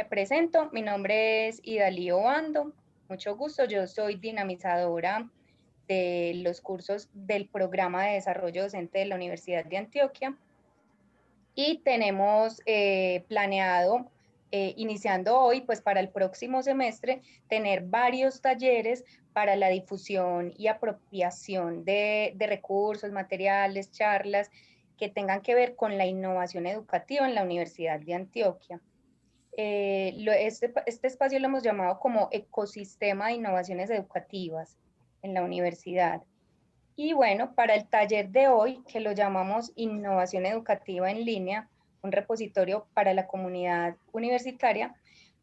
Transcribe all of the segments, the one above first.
presento, mi nombre es Idalí Obando, mucho gusto, yo soy dinamizadora de los cursos del Programa de Desarrollo Docente de la Universidad de Antioquia y tenemos planeado, iniciando hoy, pues para el próximo semestre, tener varios talleres para la difusión y apropiación de recursos, materiales, charlas que tengan que ver con la innovación educativa en la Universidad de Antioquia. Este espacio lo hemos llamado como ecosistema de innovaciones educativas en la universidad. Y bueno, para el taller de hoy, que lo llamamos Innovación Educativa en Línea, un repositorio para la comunidad universitaria,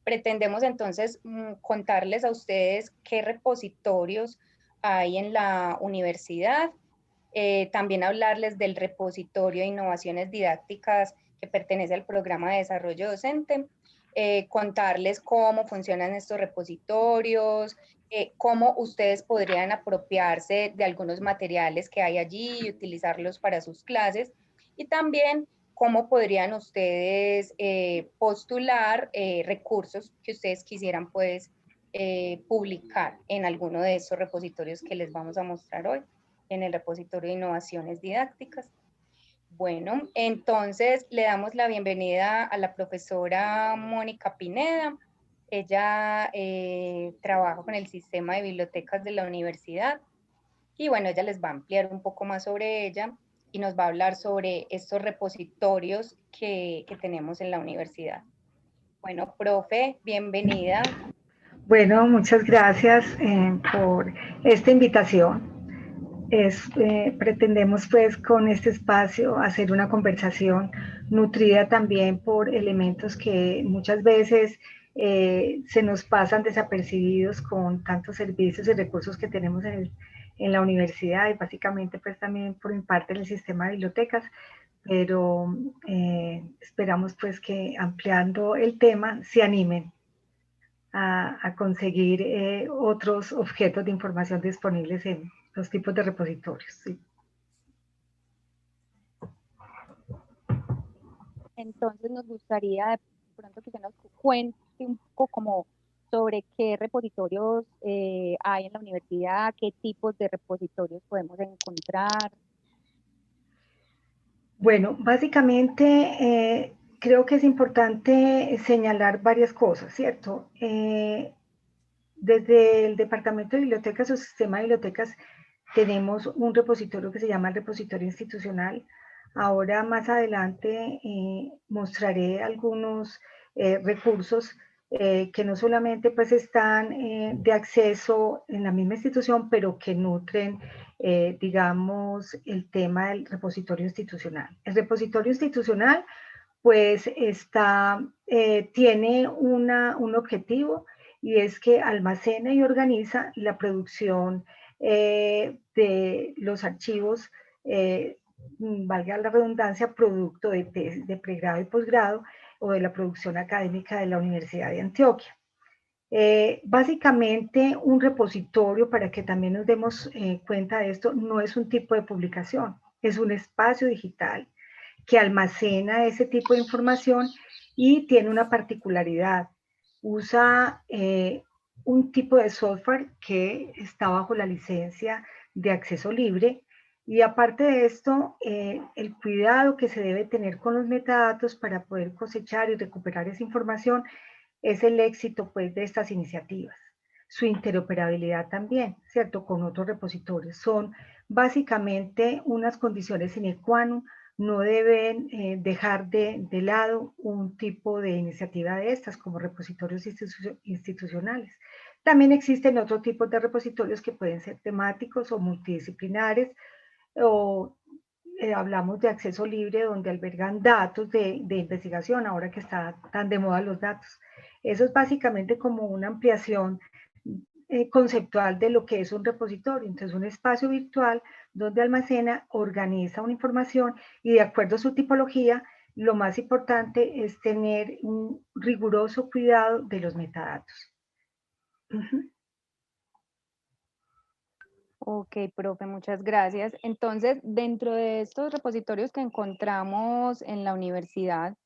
pretendemos entonces contarles a ustedes qué repositorios hay en la universidad, también hablarles del repositorio de innovaciones didácticas que pertenece al programa de desarrollo docente, contarles cómo funcionan estos repositorios, cómo ustedes podrían apropiarse de algunos materiales que hay allí y utilizarlos para sus clases, y también cómo podrían ustedes postular recursos que ustedes quisieran pues publicar en alguno de esos repositorios que les vamos a mostrar hoy, en el repositorio de innovaciones didácticas. Bueno, entonces le damos la bienvenida a la profesora Mónica Pineda. Ella trabaja con el sistema de bibliotecas de la universidad y bueno, ella les va a ampliar un poco más sobre ella y nos va a hablar sobre estos repositorios que tenemos en la universidad. Bueno, profe, bienvenida. Bueno, muchas gracias por esta invitación. Pretendemos pues con este espacio hacer una conversación nutrida también por elementos que muchas veces se nos pasan desapercibidos con tantos servicios y recursos que tenemos en la universidad y básicamente pues también por mi parte en el sistema de bibliotecas, pero esperamos pues que ampliando el tema se animen a conseguir otros objetos de información disponibles en los tipos de repositorios. ¿Sí? Entonces nos gustaría de pronto que se nos cuente un poco como sobre qué repositorios hay en la universidad, qué tipos de repositorios podemos encontrar. Bueno, básicamente creo que es importante señalar varias cosas, ¿cierto? Desde el Departamento de Bibliotecas o Sistema de Bibliotecas tenemos un repositorio que se llama el repositorio institucional. Ahora más adelante mostraré algunos recursos que no solamente pues están de acceso en la misma institución, pero que nutren, digamos, el tema del repositorio institucional. El repositorio institucional pues tiene un objetivo y es que almacena y organiza la producción de los archivos, valga la redundancia, producto de pregrado y posgrado o de la producción académica de la Universidad de Antioquia. Básicamente un repositorio, para que también nos demos cuenta de esto, no es un tipo de publicación, es un espacio digital que almacena ese tipo de información y tiene una particularidad. Usa un tipo de software que está bajo la licencia de acceso libre y aparte de esto, el cuidado que se debe tener con los metadatos para poder cosechar y recuperar esa información es el éxito pues, de estas iniciativas. Su interoperabilidad también, ¿cierto? Con otros repositorios. Son básicamente unas condiciones sine qua non, no deben dejar de lado un tipo de iniciativa de estas como repositorios institucionales. También existen otros tipos de repositorios que pueden ser temáticos o multidisciplinares o hablamos de acceso libre donde albergan datos de investigación, ahora que está tan de moda los datos. Eso es básicamente como una ampliación conceptual de lo que es un repositorio. Entonces, un espacio virtual donde almacena, organiza una información y de acuerdo a su tipología, lo más importante es tener un riguroso cuidado de los metadatos. Ok, profe, muchas gracias. Entonces, dentro de estos repositorios que encontramos en la universidad,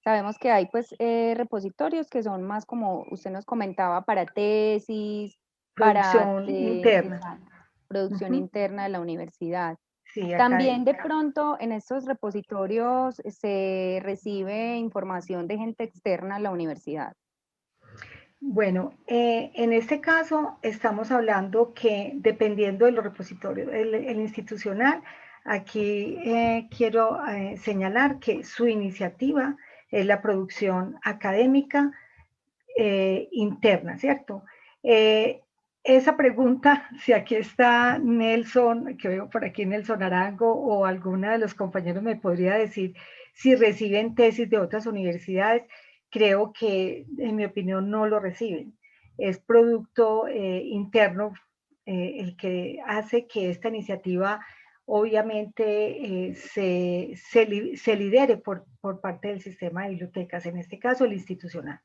Sabemos que hay pues repositorios que son más como usted nos comentaba para tesis, para Producción interna. exacto, producción Ujú. interna de la universidad. Sí, También de académica. pronto en estos repositorios se recibe información de gente externa a la universidad. Bueno, en este caso estamos hablando que dependiendo de los repositorios, el institucional, aquí quiero señalar que su iniciativa es la producción académica interna, ¿cierto? Esa pregunta, si aquí está Nelson, que veo por aquí Nelson Arango, o alguna de los compañeros me podría decir si reciben tesis de otras universidades, creo que en mi opinión no lo reciben. Es producto interno el que hace que esta iniciativa obviamente se lidere por parte del sistema de bibliotecas, en este caso el institucional.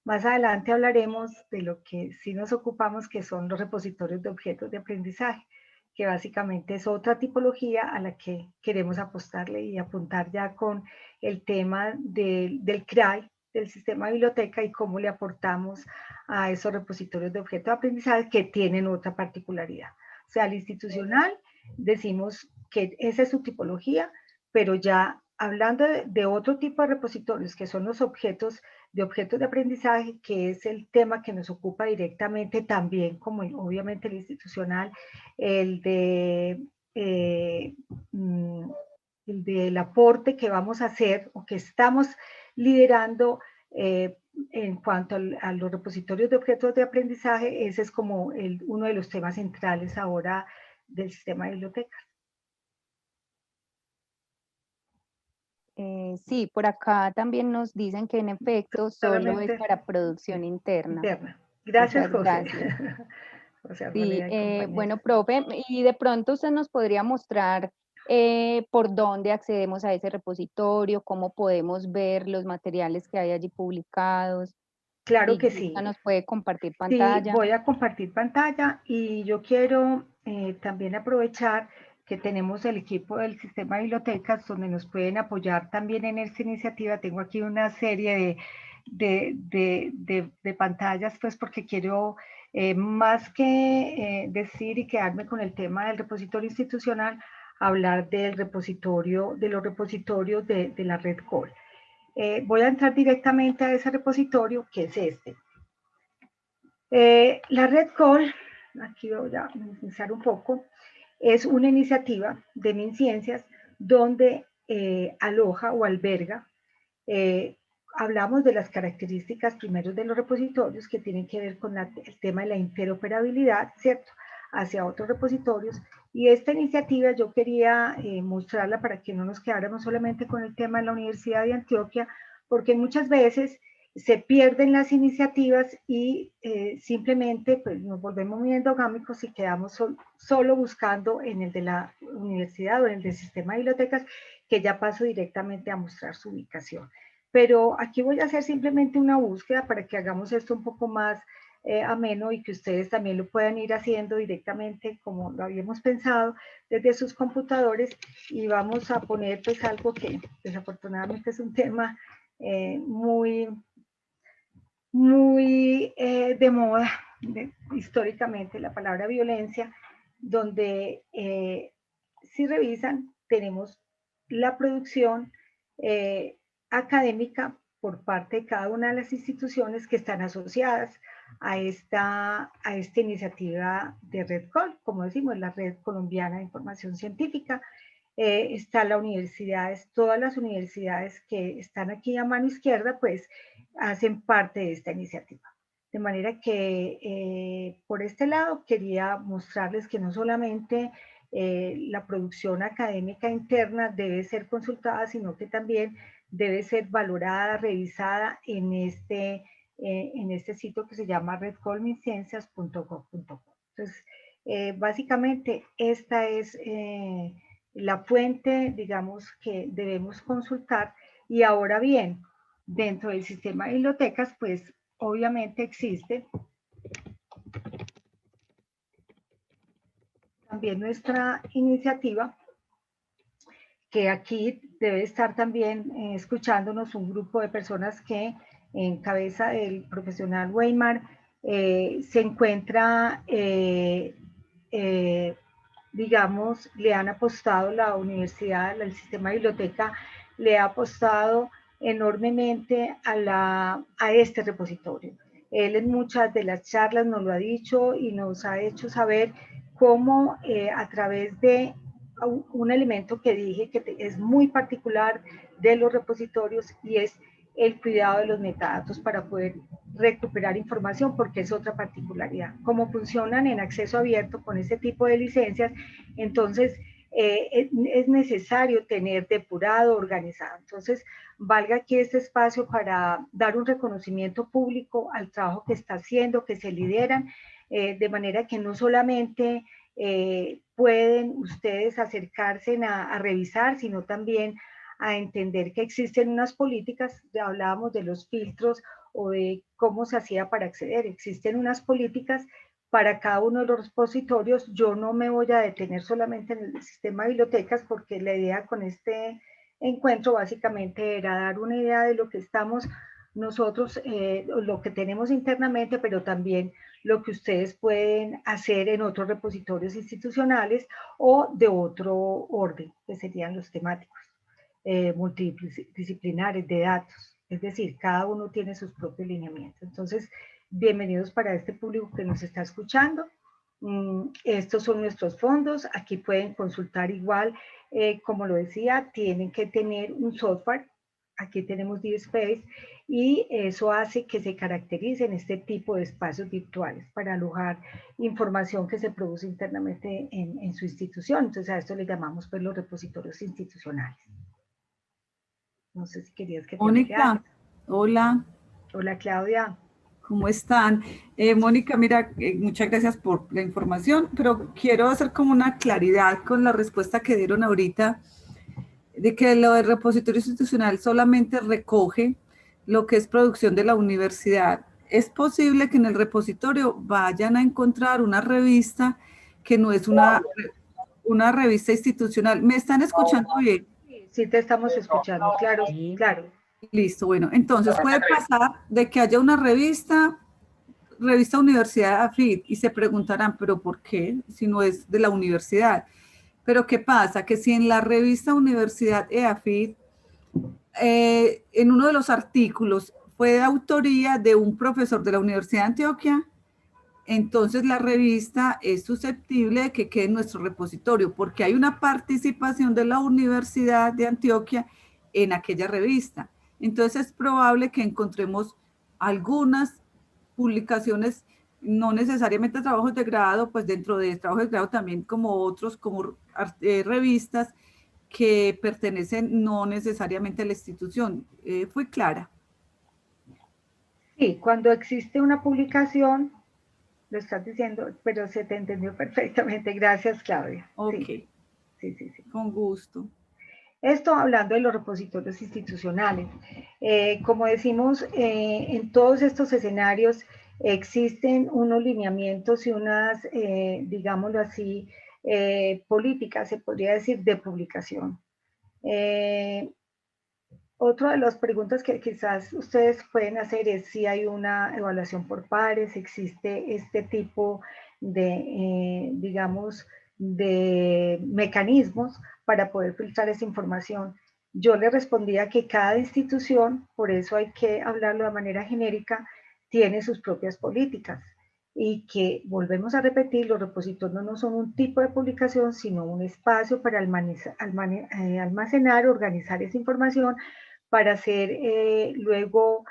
Más adelante hablaremos de lo que sí nos ocupamos, que son los repositorios de objetos de aprendizaje, que básicamente es otra tipología a la que queremos apostarle y apuntar ya con el tema del CRAI, del sistema de biblioteca, y cómo le aportamos a esos repositorios de objetos de aprendizaje que tienen otra particularidad. O sea, al institucional decimos que esa es su tipología, pero ya hablando de otro tipo de repositorios, que son los objetos de aprendizaje, que es el tema que nos ocupa directamente también, como obviamente el institucional, el de eh, el del aporte que vamos a hacer o que estamos liderando en cuanto a los repositorios de objetos de aprendizaje. Ese es como uno de los temas centrales ahora del sistema de bibliotecas. Sí, por acá también nos dicen que en efecto solo es Solamente para producción interna. interna. Gracias, Muchas José. gracias. José Sí, Arboleda y compañeros. bueno, profe, y de pronto usted nos podría mostrar por dónde accedemos a ese repositorio, cómo podemos ver los materiales que hay allí publicados. Claro Si que gusta, sí. nos puede compartir Sí, pantalla. voy a compartir pantalla y yo quiero también aprovechar que tenemos el equipo del sistema de bibliotecas donde nos pueden apoyar también en esta iniciativa. Tengo aquí una serie de pantallas, pues porque quiero más que decir y quedarme con el tema del repositorio institucional, hablar del repositorio, de los repositorios de la red COL. Voy a entrar directamente a ese repositorio que es este. La red COL, aquí voy a iniciar un poco, es una iniciativa de MinCiencias donde aloja o alberga, eh, hablamos de las características primero de los repositorios que tienen que ver con el tema de la interoperabilidad, ¿cierto? Hacia otros repositorios. Y esta iniciativa yo quería mostrarla para que no nos quedáramos solamente con el tema de la Universidad de Antioquia, porque muchas veces se pierden las iniciativas y simplemente pues, nos volvemos muy endogámicos y quedamos solo buscando en el de la universidad o en el del sistema de bibliotecas, que ya paso directamente a mostrar su ubicación. Pero aquí voy a hacer simplemente una búsqueda para que hagamos esto un poco más ameno y que ustedes también lo puedan ir haciendo directamente como lo habíamos pensado desde sus computadores, y vamos a poner pues algo que desafortunadamente es un tema muy de moda históricamente, la palabra violencia, donde si revisan tenemos la producción académica por parte de cada una de las instituciones que están asociadas a esta iniciativa de Red Col, como decimos, la Red Colombiana de Información Científica. Está la universidad, todas las universidades que están aquí a mano izquierda, pues hacen parte de esta iniciativa. De manera que por este lado quería mostrarles que no solamente la producción académica interna debe ser consultada, sino que también debe ser valorada, revisada en este sitio que se llama redcolminciencias.gov.co. Entonces, básicamente esta es la fuente, digamos, que debemos consultar. Y ahora bien, dentro del sistema de bibliotecas, pues obviamente existe también nuestra iniciativa que aquí debe estar también escuchándonos un grupo de personas que en cabeza del profesional Weimar se encuentra, digamos, le han apostado la universidad, el sistema de biblioteca, le ha apostado enormemente a este repositorio. Él en muchas de las charlas nos lo ha dicho y nos ha hecho saber cómo a través de un elemento que dije que es muy particular de los repositorios y es el cuidado de los metadatos para poder recuperar información, porque es otra particularidad. Como funcionan en acceso abierto con este tipo de licencias, entonces es necesario tener depurado, organizado. Entonces, valga aquí este espacio para dar un reconocimiento público al trabajo que está haciendo, que se lideran, de manera que no solamente pueden ustedes acercarse a revisar, sino también a entender que existen unas políticas, ya hablábamos de los filtros o de cómo se hacía para acceder, existen unas políticas para cada uno de los repositorios. Yo no me voy a detener solamente en el sistema de bibliotecas, porque la idea con este encuentro básicamente era dar una idea de lo que estamos nosotros, lo que tenemos internamente, pero también lo que ustedes pueden hacer en otros repositorios institucionales o de otro orden, que serían los temáticos, multidisciplinares de datos. Es decir, cada uno tiene sus propios lineamientos. Entonces, bienvenidos para este público que nos está escuchando. Estos son nuestros fondos. Aquí pueden consultar igual, como lo decía, tienen que tener un software. Aquí tenemos DSpace y eso hace que se caractericen este tipo de espacios virtuales para alojar información que se produce internamente en su institución. Entonces a esto le llamamos pues los repositorios institucionales. No sé si querías que te Mónica, hola. Hola Claudia. ¿Cómo están? Mónica, mira, muchas gracias por la información, pero quiero hacer como una claridad con la respuesta que dieron ahorita, de que lo del repositorio institucional solamente recoge lo que es producción de la universidad. Es posible que en el repositorio vayan a encontrar una revista que no es una revista institucional. ¿Me están escuchando bien? Sí, te estamos escuchando, claro, claro. Listo, bueno, entonces puede pasar de que haya una revista Universidad AFID, y se preguntarán, ¿pero por qué? Si no es de la universidad. Pero ¿qué pasa? Que si en la revista Universidad EAFID, en uno de los artículos fue de autoría de un profesor de la Universidad de Antioquia, entonces la revista es susceptible de que quede en nuestro repositorio, porque hay una participación de la Universidad de Antioquia en aquella revista. Entonces es probable que encontremos algunas publicaciones, no necesariamente trabajos de grado, pues dentro de trabajos de grado también como otros, como revistas que pertenecen no necesariamente a la institución. ¿Fui clara? Sí, cuando existe una publicación, lo estás diciendo, pero se te entendió perfectamente. Gracias, Claudia. Ok, sí, sí, sí. Con gusto. Esto hablando de los repositorios institucionales. Como decimos, en todos estos escenarios existen unos lineamientos y unas, digámoslo así, políticas, se podría decir, de publicación. Otra de las preguntas que quizás ustedes pueden hacer es si hay una evaluación por pares, existe este tipo de, digamos, de mecanismos para poder filtrar esa información. Yo le respondía que cada institución, por eso hay que hablarlo de manera genérica, tiene sus propias políticas y que, volvemos a repetir, los repositorios no son un tipo de publicación, sino un espacio para almacenar, organizar esa información para ser luego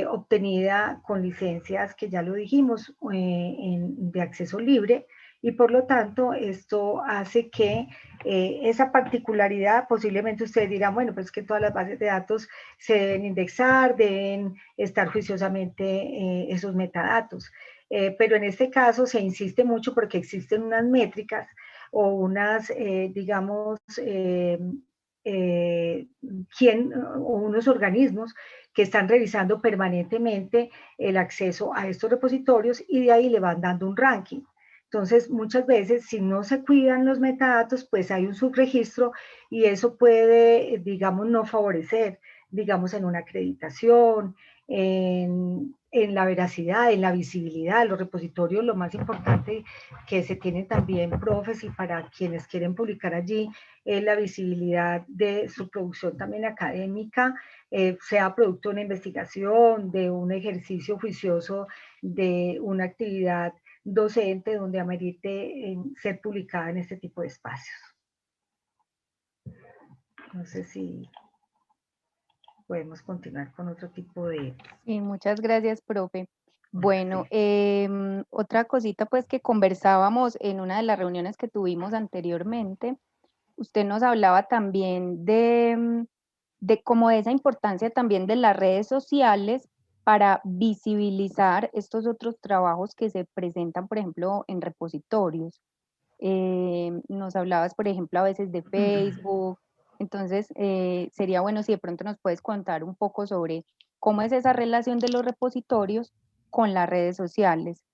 obtenida con licencias que ya lo dijimos, de acceso libre, y por lo tanto esto hace que esa particularidad, posiblemente ustedes dirán, bueno, pues que todas las bases de datos se deben indexar, deben estar juiciosamente esos metadatos, pero en este caso se insiste mucho porque existen unas métricas o unas, digamos, o unos organismos que están revisando permanentemente el acceso a estos repositorios y de ahí le van dando un ranking. Entonces, muchas veces, si no se cuidan los metadatos, pues hay un subregistro y eso puede, digamos, no favorecer, digamos, en una acreditación, en la veracidad, en la visibilidad. Los repositorios, lo más importante que se tiene también, profes, y para quienes quieren publicar allí, es la visibilidad de su producción también académica, sea producto de una investigación, de un ejercicio juicioso, de una actividad docente donde amerite ser publicada en este tipo de espacios. No sé si podemos continuar con otro tipo de... Sí, muchas gracias, profe. Bueno, otra cosita pues que conversábamos en una de las reuniones que tuvimos anteriormente, usted nos hablaba también de como de esa importancia también de las redes sociales para visibilizar estos otros trabajos que se presentan, por ejemplo, en repositorios. Nos hablabas, por ejemplo, a veces de Facebook. Entonces, sería bueno si de pronto nos puedes contar un poco sobre cómo es esa relación de los repositorios con las redes sociales.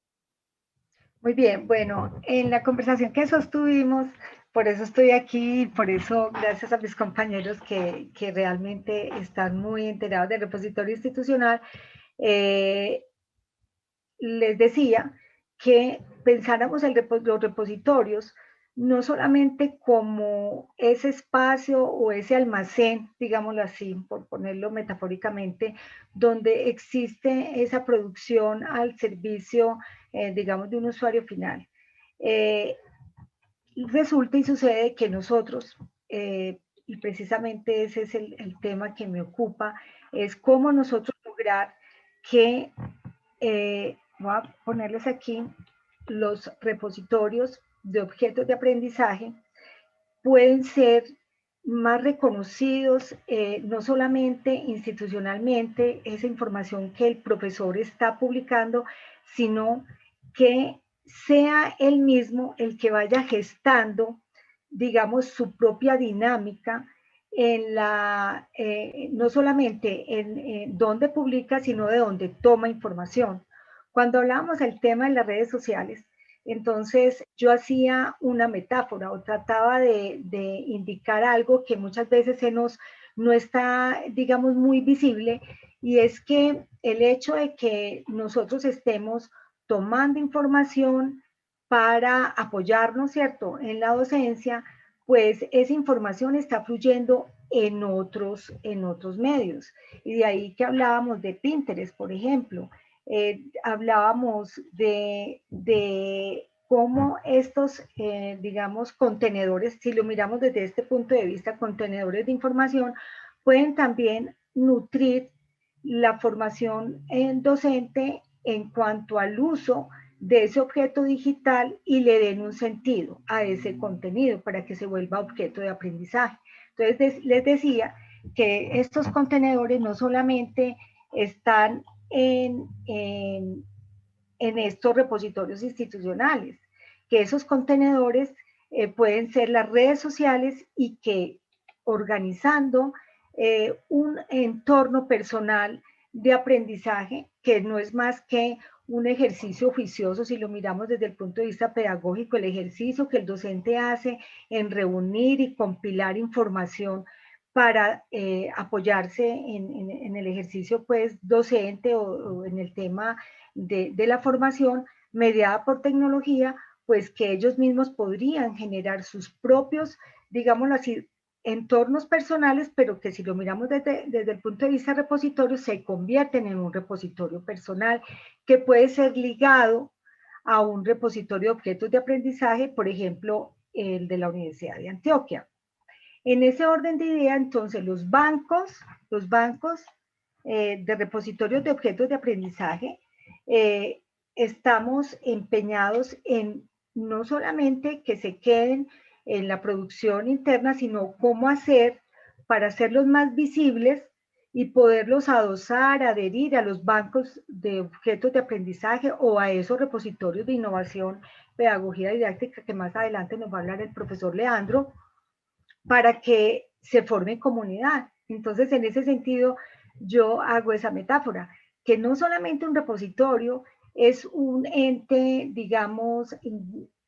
Muy bien, bueno, en la conversación que sostuvimos, por eso estoy aquí, por eso gracias a mis compañeros que realmente están muy enterados del repositorio institucional, les decía que pensáramos los repositorios no solamente como ese espacio o ese almacén, digámoslo así, por ponerlo metafóricamente, donde existe esa producción al servicio, digamos, de un usuario final. Resulta y sucede que nosotros, y precisamente ese es el tema que me ocupa, es cómo nosotros lograr que voy a ponerles aquí los repositorios de objetos de aprendizaje, pueden ser más reconocidos, no solamente institucionalmente, esa información que el profesor está publicando, sino que sea él mismo el que vaya gestando, digamos, su propia dinámica en la, no solamente en dónde publica, sino de dónde toma información. Cuando hablábamos del tema de las redes sociales, entonces yo hacía una metáfora o trataba de indicar algo que muchas veces no está, digamos, muy visible, y es que el hecho de que nosotros estemos tomando información para apoyarnos, ¿cierto?, en la docencia, pues esa información está fluyendo en otros medios. Y de ahí que hablábamos de Pinterest, por ejemplo. Hablábamos de cómo estos, digamos, contenedores, si lo miramos desde este punto de vista, contenedores de información, pueden también nutrir la formación docente en cuanto al uso de ese objeto digital y le den un sentido a ese contenido para que se vuelva objeto de aprendizaje. Entonces, les decía que estos contenedores no solamente están en estos repositorios institucionales, que esos contenedores pueden ser las redes sociales y que organizando un entorno personal de aprendizaje que no es más que un ejercicio juicioso, si lo miramos desde el punto de vista pedagógico, el ejercicio que el docente hace en reunir y compilar información para apoyarse en el ejercicio pues docente o en el tema de la formación mediada por tecnología, pues que ellos mismos podrían generar sus propios, digámoslo así, entornos personales, pero que si lo miramos desde el punto de vista repositorio, se convierten en un repositorio personal que puede ser ligado a un repositorio de objetos de aprendizaje, por ejemplo, el de la Universidad de Antioquia. En ese orden de idea, entonces, los bancos de repositorios de objetos de aprendizaje, estamos empeñados en no solamente que se queden en la producción interna, sino cómo hacer para hacerlos más visibles y poderlos adosar, adherir a los bancos de objetos de aprendizaje o a esos repositorios de innovación, pedagogía didáctica que más adelante nos va a hablar el profesor Leandro, para que se forme comunidad. Entonces, en ese sentido, yo hago esa metáfora, que no solamente un repositorio es un ente, digamos,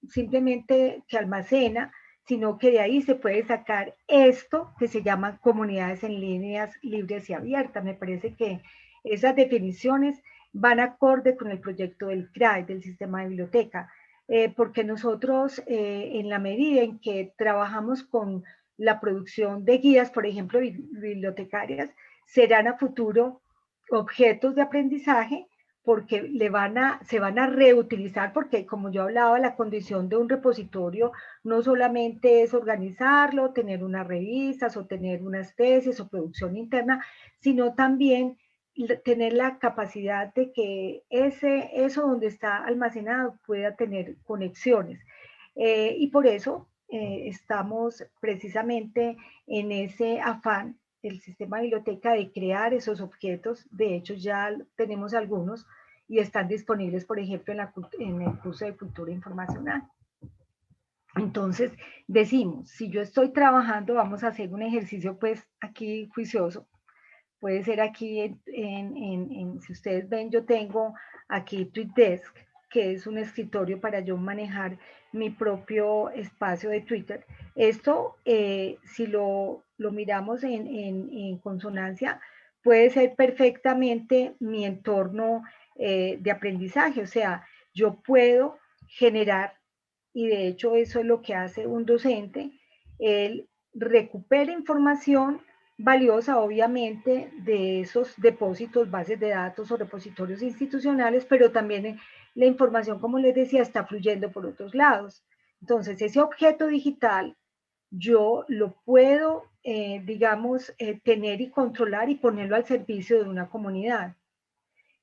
simplemente que almacena, sino que de ahí se puede sacar esto que se llaman comunidades en líneas libres y abiertas. Me parece que esas definiciones van acorde con el proyecto del CRAE, del Sistema de Biblioteca, porque nosotros, en la medida en que trabajamos con la producción de guías, por ejemplo, bibliotecarias, serán a futuro objetos de aprendizaje porque se van a reutilizar, porque como yo hablaba, la condición de un repositorio no solamente es organizarlo, tener unas revistas o tener unas tesis o producción interna, sino también tener la capacidad de que eso donde está almacenado pueda tener conexiones. Y por eso estamos precisamente en ese afán del sistema de biblioteca de crear esos objetos. De hecho, ya tenemos algunos y están disponibles, por ejemplo, en el curso de Cultura Informacional. Entonces, decimos, si yo estoy trabajando, vamos a hacer un ejercicio pues aquí juicioso. Puede ser aquí, si ustedes ven, yo tengo aquí TweetDesk, que es un escritorio para yo manejar mi propio espacio de Twitter. Esto, si lo miramos en consonancia, puede ser perfectamente mi entorno de aprendizaje. O sea, yo puedo generar, y de hecho eso es lo que hace un docente, él recupera información valiosa, obviamente, de esos depósitos, bases de datos o repositorios institucionales, pero también la información, como les decía, está fluyendo por otros lados. Entonces, ese objeto digital yo lo puedo, digamos, tener y controlar y ponerlo al servicio de una comunidad.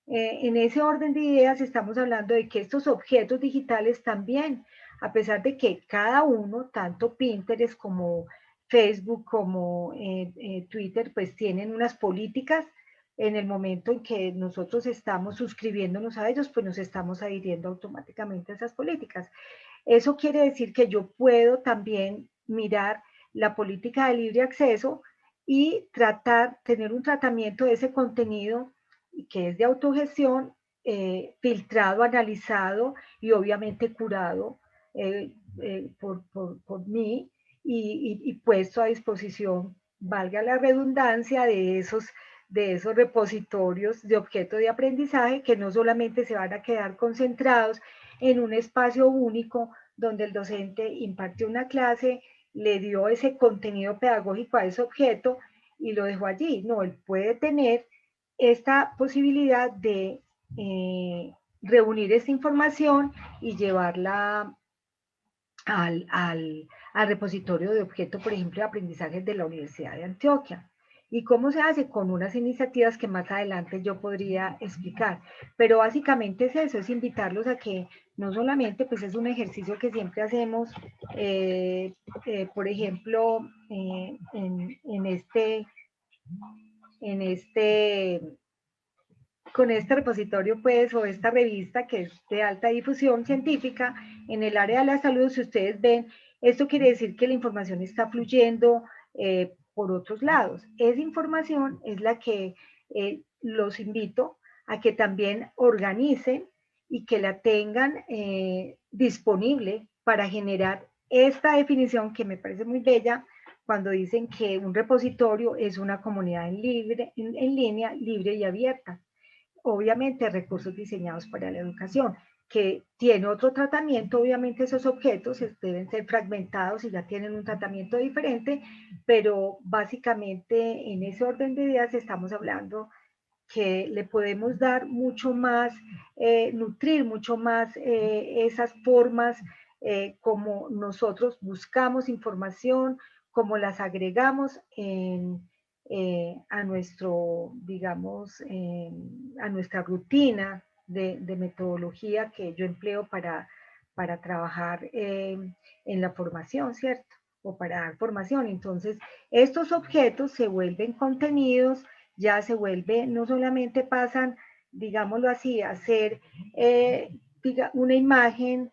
En ese orden de ideas estamos hablando de que estos objetos digitales también, a pesar de que cada uno, tanto Pinterest como Facebook como Twitter, pues tienen unas políticas. En el momento en que nosotros estamos suscribiéndonos a ellos, pues nos estamos adhiriendo automáticamente a esas políticas. Eso quiere decir que yo puedo también mirar la política de libre acceso y tener un tratamiento de ese contenido que es de autogestión, filtrado, analizado y obviamente curado por mí y puesto a disposición, valga la redundancia, de esos repositorios de objeto de aprendizaje que no solamente se van a quedar concentrados en un espacio único donde el docente impartió una clase, le dio ese contenido pedagógico a ese objeto y lo dejó allí. No, él puede tener esta posibilidad de reunir esta información y llevarla al repositorio de objeto, por ejemplo, de aprendizaje de la Universidad de Antioquia. ¿Y cómo se hace? Con unas iniciativas que más adelante yo podría explicar. Pero básicamente es eso, es invitarlos a que no solamente, pues es un ejercicio que siempre hacemos, por ejemplo, con este repositorio, pues, o esta revista que es de alta difusión científica en el área de la salud, si ustedes ven, esto quiere decir que la información está fluyendo por otros lados. Esa información es la que los invito a que también organicen y que la tengan disponible para generar esta definición que me parece muy bella cuando dicen que un repositorio es una comunidad en línea libre y abierta. Obviamente recursos diseñados para la educación, que tiene otro tratamiento. Obviamente esos objetos deben ser fragmentados y ya tienen un tratamiento diferente, pero básicamente en ese orden de ideas estamos hablando que le podemos dar mucho más, nutrir mucho más esas formas como nosotros buscamos información, como las agregamos a nuestro, digamos, a nuestra rutina de metodología que yo empleo para trabajar en la formación, ¿cierto? O para dar formación. Entonces, estos objetos se vuelven contenidos, ya se vuelve, no solamente pasan, digámoslo así, a ser una imagen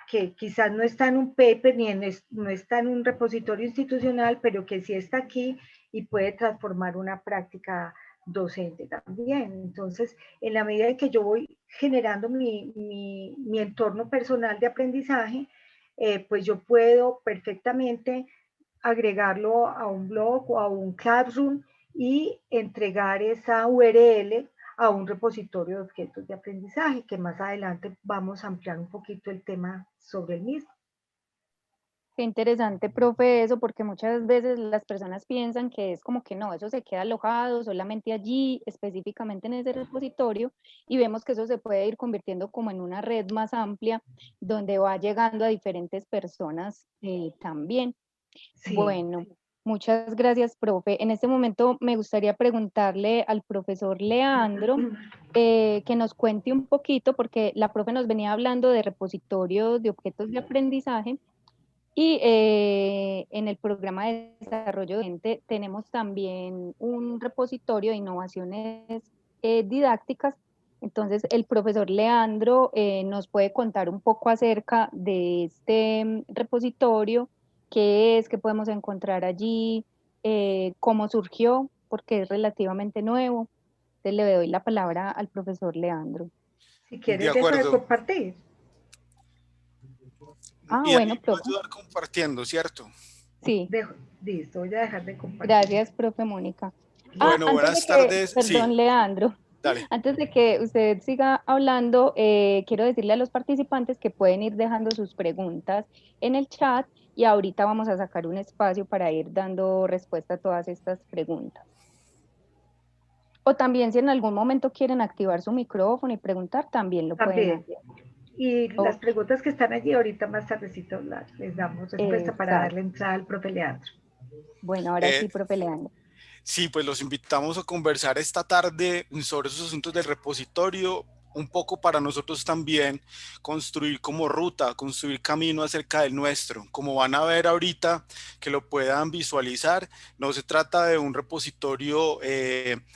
que quizás no está en un paper ni no está en un repositorio institucional, pero que sí está aquí y puede transformar una práctica docente también. Entonces, en la medida en que yo voy generando mi entorno personal de aprendizaje, pues yo puedo perfectamente agregarlo a un blog o a un Classroom y entregar esa URL a un repositorio de objetos de aprendizaje, que más adelante vamos a ampliar un poquito el tema sobre el mismo. Qué interesante, profe, eso, porque muchas veces las personas piensan que es como que no, eso se queda alojado solamente allí, específicamente en ese repositorio, y vemos que eso se puede ir convirtiendo como en una red más amplia, donde va llegando a diferentes personas también. Sí. Bueno, muchas gracias, profe. En este momento me gustaría preguntarle al profesor Leandro que nos cuente un poquito, porque la profe nos venía hablando de repositorios de objetos de aprendizaje. Y en el programa de desarrollo docente tenemos también un repositorio de innovaciones didácticas. Entonces, el profesor Leandro nos puede contar un poco acerca de este repositorio, qué es, qué podemos encontrar allí, cómo surgió, porque es relativamente nuevo. Entonces, le doy la palabra al profesor Leandro. Si De quieres, deja de acuerdo. compartir. Ah, Y ahí bueno, me va a profe. ayudar compartiendo, ¿cierto? Sí, Listo, voy a dejar de compartir. gracias, profe Mónica. Bueno, Antes de buenas que, tardes. Sí, perdón, Leandro, dale. antes de que usted siga hablando, quiero decirle a los participantes que pueden ir dejando sus preguntas en el chat y ahorita vamos a sacar un espacio para ir dando respuesta a todas estas preguntas. O también si en algún momento quieren activar su micrófono y preguntar, también lo pueden También. hacer. Y las Ok, preguntas que están allí, ahorita más tardecito les damos respuesta para exacto. darle entrada al profe Leandro. Bueno, ahora sí, profe Leandro. Sí, pues los invitamos a conversar esta tarde sobre esos asuntos del repositorio, un poco para nosotros también construir como ruta, construir camino acerca del nuestro. Como van a ver ahorita, que lo puedan visualizar, no se trata de un repositorio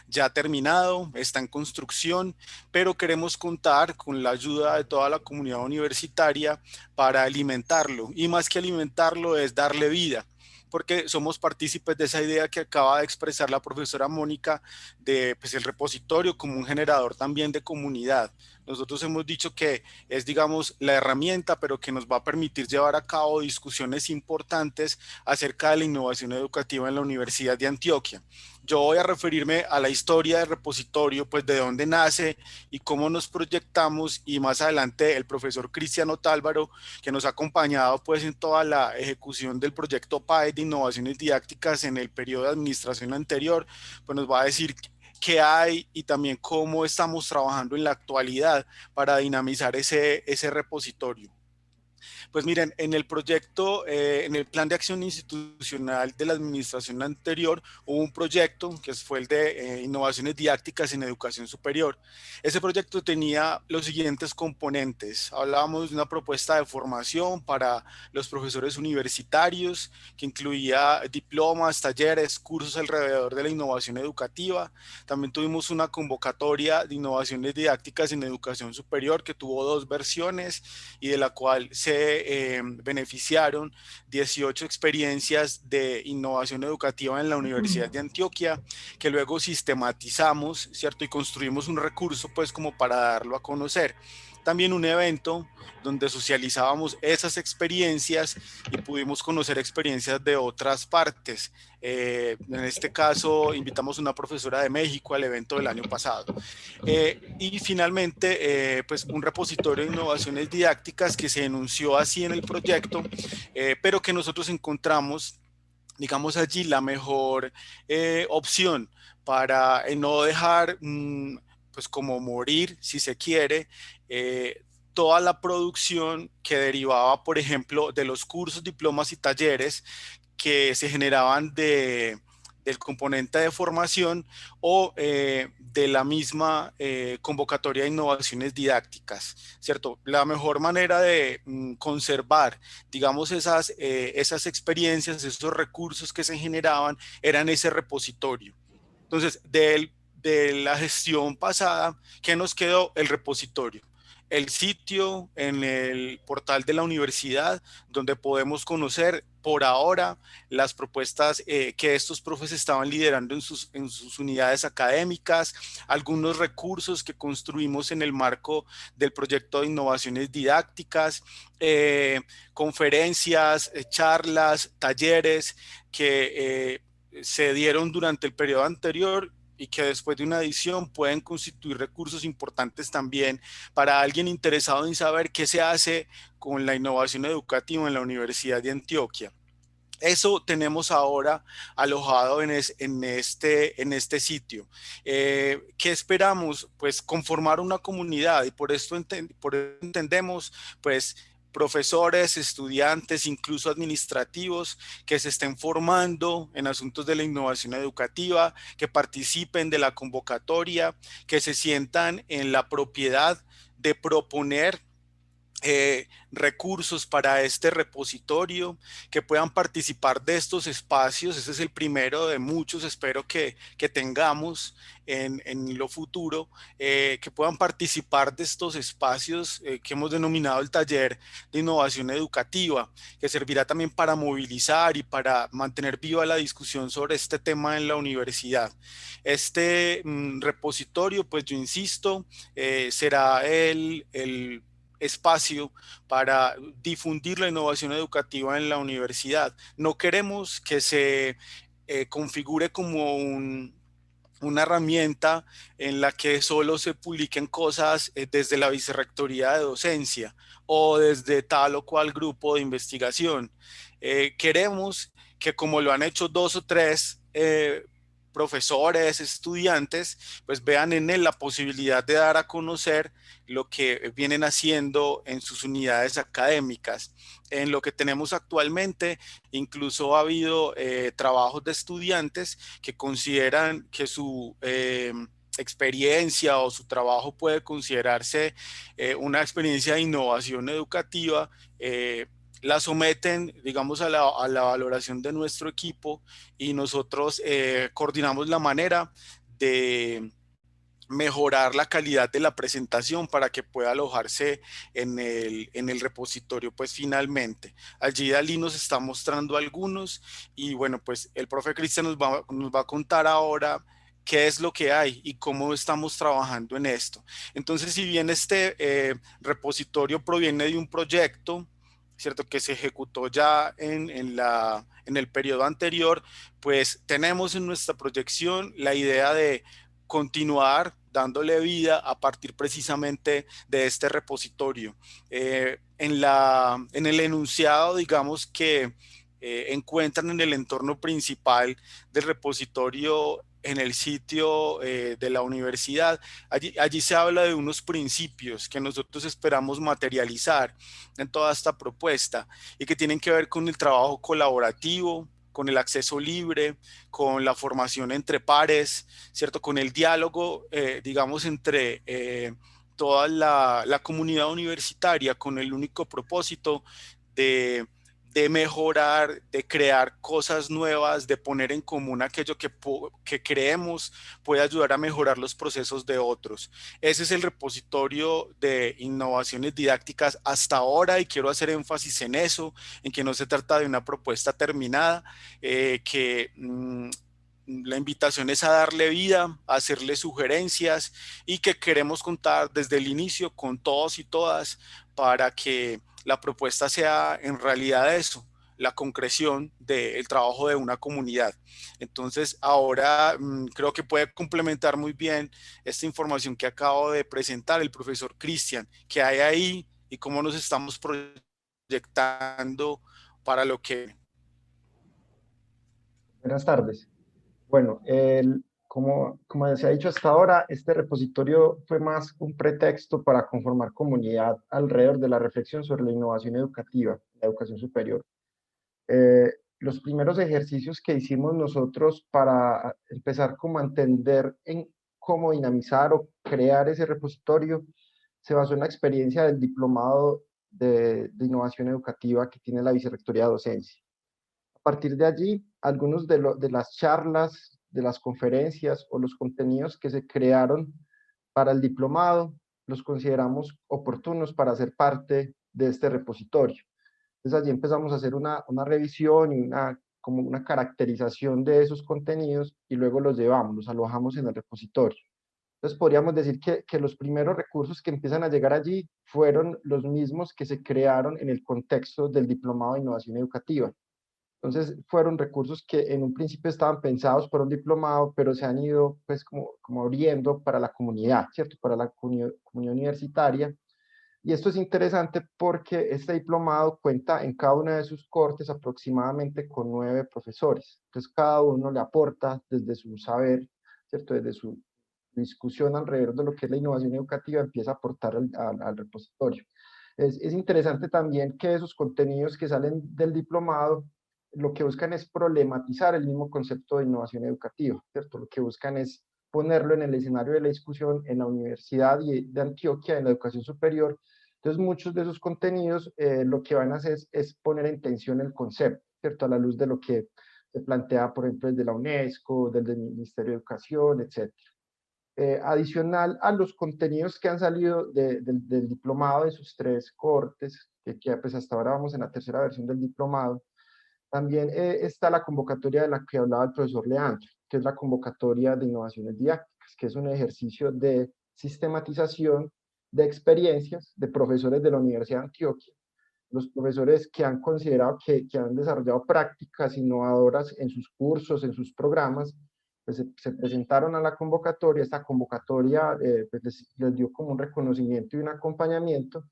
ya terminado, está en construcción, pero queremos contar con la ayuda de toda la comunidad universitaria para alimentarlo. Y más que alimentarlo es darle vida, porque somos partícipes de esa idea que acaba de expresar la profesora Mónica de pues, el repositorio como un generador también de comunidad. Nosotros hemos dicho que es, digamos, la herramienta, pero que nos va a permitir llevar a cabo discusiones importantes acerca de la innovación educativa en la Universidad de Antioquia. Yo voy a referirme a la historia del repositorio, pues de dónde nace y cómo nos proyectamos, y más adelante el profesor Cristiano Otálvaro, que nos ha acompañado pues en toda la ejecución del proyecto PAE de innovaciones didácticas en el periodo de administración anterior, pues nos va a decir qué hay y también cómo estamos trabajando en la actualidad para dinamizar ese repositorio. Pues miren, en el proyecto, en el plan de acción institucional de la administración anterior, hubo un proyecto que fue el de innovaciones didácticas en educación superior. Ese proyecto tenía los siguientes componentes. Hablábamos de una propuesta de formación para los profesores universitarios, que incluía diplomas, talleres, cursos alrededor de la innovación educativa. También tuvimos una convocatoria de innovaciones didácticas en educación superior que tuvo 2 versiones y de la cual se beneficiaron 18 experiencias de innovación educativa en la Universidad de Antioquia, que luego sistematizamos, ¿cierto? Y construimos un recurso, pues, como para darlo a conocer. También un evento donde socializábamos esas experiencias y pudimos conocer experiencias de otras partes. En este caso, invitamos a una profesora de México al evento del año pasado. Y finalmente, pues un repositorio de innovaciones didácticas que se enunció así en el proyecto, pero que nosotros encontramos, digamos allí, la mejor opción para no dejar, pues como morir, si se quiere, toda la producción que derivaba, por ejemplo, de los cursos, diplomas y talleres que se generaban del componente de formación o de la misma convocatoria de innovaciones didácticas, ¿cierto? La mejor manera de conservar, digamos, esas experiencias, esos recursos que se generaban, eran ese repositorio. Entonces, de la gestión pasada, ¿qué nos quedó? El repositorio. el sitio, en el portal de la universidad, donde podemos conocer por ahora las propuestas que estos profes estaban liderando en sus unidades académicas, algunos recursos que construimos en el marco del proyecto de innovaciones didácticas, conferencias, charlas, talleres que se dieron durante el periodo anterior y que después de una edición pueden constituir recursos importantes también para alguien interesado en saber qué se hace con la innovación educativa en la Universidad de Antioquia. Eso tenemos ahora alojado en este sitio. ¿Qué esperamos? Pues conformar una comunidad, y por esto entendemos pues profesores, estudiantes, incluso administrativos que se estén formando en asuntos de la innovación educativa, que participen de la convocatoria, que se sientan en la propiedad de proponer recursos para este repositorio, que puedan participar de estos espacios. Ese es el primero de muchos, espero que tengamos en lo futuro, que puedan participar de estos espacios que hemos denominado el taller de innovación educativa, que servirá también para movilizar y para mantener viva la discusión sobre este tema en la universidad. Este repositorio, pues yo insisto, será el espacio para difundir la innovación educativa en la universidad. No queremos que se configure como una herramienta en la que solo se publiquen cosas desde la vicerrectoría de docencia o desde tal o cual grupo de investigación. Queremos que, como lo han hecho dos o tres profesores, estudiantes, pues vean en él la posibilidad de dar a conocer lo que vienen haciendo en sus unidades académicas. En lo que tenemos actualmente, incluso ha habido trabajos de estudiantes que consideran que su experiencia o su trabajo puede considerarse una experiencia de innovación educativa. La someten, digamos, a la valoración de nuestro equipo, y nosotros coordinamos la manera de mejorar la calidad de la presentación para que pueda alojarse en el repositorio pues finalmente. Allí Dalí nos está mostrando algunos, y bueno, pues el profe Cristian nos va a contar ahora qué es lo que hay y cómo estamos trabajando en esto. Entonces, si bien este repositorio proviene de un proyecto, ¿cierto?, que se ejecutó ya en el periodo anterior, pues tenemos en nuestra proyección la idea de continuar dándole vida a partir precisamente de este repositorio. En el enunciado, digamos que encuentran en el entorno principal del repositorio en el sitio de la universidad. Allí se habla de unos principios que nosotros esperamos materializar en toda esta propuesta y que tienen que ver con el trabajo colaborativo, con el acceso libre, con la formación entre pares, ¿cierto? Con el diálogo, digamos, entre toda la comunidad universitaria, con el único propósito de de mejorar, de crear cosas nuevas, de poner en común aquello que creemos puede ayudar a mejorar los procesos de otros. Ese es el repositorio de innovaciones didácticas hasta ahora, y quiero hacer énfasis en eso, en que no se trata de una propuesta terminada, la invitación es a darle vida, a hacerle sugerencias, y que queremos contar desde el inicio con todos y todas para que la propuesta sea en realidad eso, la concreción del trabajo de una comunidad. Entonces, ahora creo que puede complementar muy bien esta información que acabo de presentar el profesor Cristian, que hay ahí y cómo nos estamos proyectando para lo que... Buenas tardes. Bueno, como se ha dicho hasta ahora, este repositorio fue más un pretexto para conformar comunidad alrededor de la reflexión sobre la innovación educativa, la educación superior. Los primeros ejercicios que hicimos nosotros para empezar como a entender en cómo dinamizar o crear ese repositorio se basó en la experiencia del diplomado de innovación educativa que tiene la Vicerrectoría de Docencia. A partir de allí, algunos de las charlas, de las conferencias o los contenidos que se crearon para el diplomado los consideramos oportunos para ser parte de este repositorio. Entonces allí empezamos a hacer una revisión y como una caracterización de esos contenidos y luego los llevamos, los alojamos en el repositorio. Entonces podríamos decir que los primeros recursos que empiezan a llegar allí fueron los mismos que se crearon en el contexto del Diplomado de Innovación Educativa. Entonces fueron recursos que en un principio estaban pensados para un diplomado, pero se han ido pues como abriendo para la comunidad, ¿cierto? Para la comunidad universitaria. Y esto es interesante porque este diplomado cuenta en cada una de sus cortes aproximadamente con 9 profesores. Entonces cada uno le aporta desde su saber, ¿cierto? Desde su discusión alrededor de lo que es la innovación educativa, empieza a aportar al repositorio. Es interesante también que esos contenidos que salen del diplomado lo que buscan es problematizar el mismo concepto de innovación educativa, ¿cierto? Lo que buscan es ponerlo en el escenario de la discusión en la Universidad de Antioquia, en la educación superior. Entonces, muchos de esos contenidos lo que van a hacer es poner en tensión el concepto, ¿cierto? A la luz de lo que se plantea, por ejemplo, desde la UNESCO, desde el Ministerio de Educación, etc. Adicional a los contenidos que han salido del diplomado, de sus 3 cortes, que pues hasta ahora vamos en la tercera versión del diplomado, también está la convocatoria de la que hablaba el profesor Leandro, que es la convocatoria de innovaciones didácticas, que es un ejercicio de sistematización de experiencias de profesores de la Universidad de Antioquia. Los profesores que han considerado que han desarrollado prácticas innovadoras en sus cursos, en sus programas, pues se presentaron a la convocatoria. Esta convocatoria pues les dio como un reconocimiento y un acompañamiento,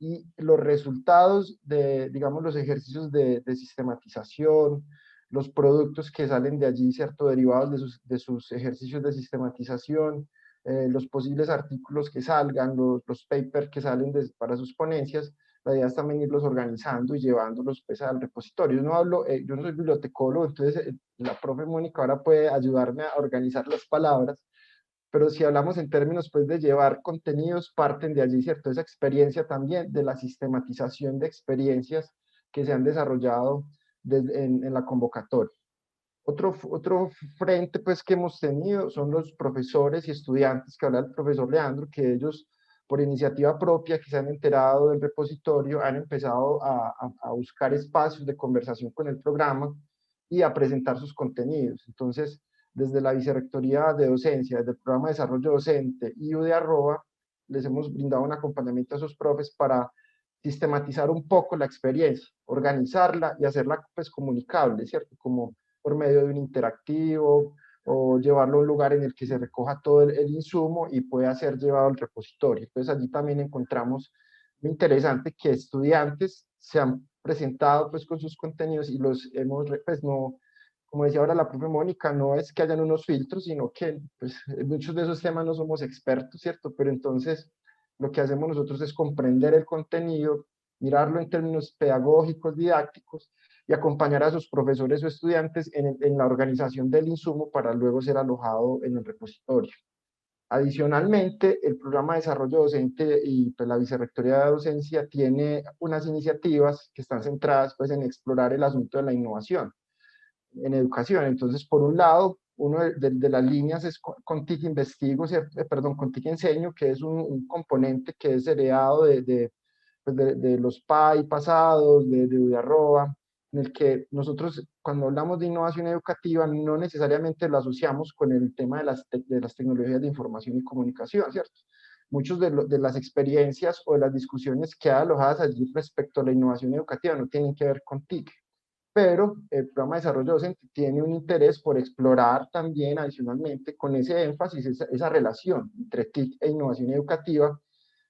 y los resultados de, digamos, los ejercicios de sistematización, los productos que salen de allí, ¿cierto? Derivados de sus ejercicios de sistematización, los posibles artículos que salgan, los papers que salen para sus ponencias. La idea es también irlos organizando y llevándolos pues al repositorio. Yo no soy bibliotecólogo, entonces la profe Mónica ahora puede ayudarme a organizar las palabras, pero si hablamos en términos pues de llevar contenidos, parten de allí, ¿cierto? Esa experiencia también de la sistematización de experiencias que se han desarrollado en la convocatoria. Otro frente pues que hemos tenido son los profesores y estudiantes, que habla el profesor Leandro, que ellos por iniciativa propia, que se han enterado del repositorio, han empezado a buscar espacios de conversación con el programa y a presentar sus contenidos. Entonces, desde la Vicerrectoría de Docencia, desde el Programa de Desarrollo Docente y UDE-Arroba, les hemos brindado un acompañamiento a esos profes para sistematizar un poco la experiencia, organizarla y hacerla pues comunicable, ¿cierto? Como por medio de un interactivo, o llevarlo a un lugar en el que se recoja todo el insumo y pueda ser llevado al repositorio. Entonces allí también encontramos muy interesante que estudiantes se han presentado pues con sus contenidos y los hemos, pues no, como decía ahora la profe Mónica, no es que hayan unos filtros, sino que pues en muchos de esos temas no somos expertos, ¿cierto? Pero entonces lo que hacemos nosotros es comprender el contenido, mirarlo en términos pedagógicos, didácticos, y acompañar a sus profesores o estudiantes en la organización del insumo para luego ser alojado en el repositorio. Adicionalmente, el programa de desarrollo docente y pues, la Vicerrectoría de Docencia tiene unas iniciativas que están centradas pues, en explorar el asunto de la innovación en educación. Entonces, por un lado, uno de las líneas es Contic Investigo, perdón, Contic Enseño, que es un componente que es heredado pues de los PAI pasados, de UDE-Arroba, en el que nosotros cuando hablamos de innovación educativa no necesariamente lo asociamos con el tema de las tecnologías de información y comunicación, ¿cierto? Muchos de las experiencias o de las discusiones que hay alojadas allí respecto a la innovación educativa no tienen que ver con TIC, pero el programa de desarrollo docente tiene un interés por explorar también adicionalmente con ese énfasis, esa relación entre TIC e innovación educativa.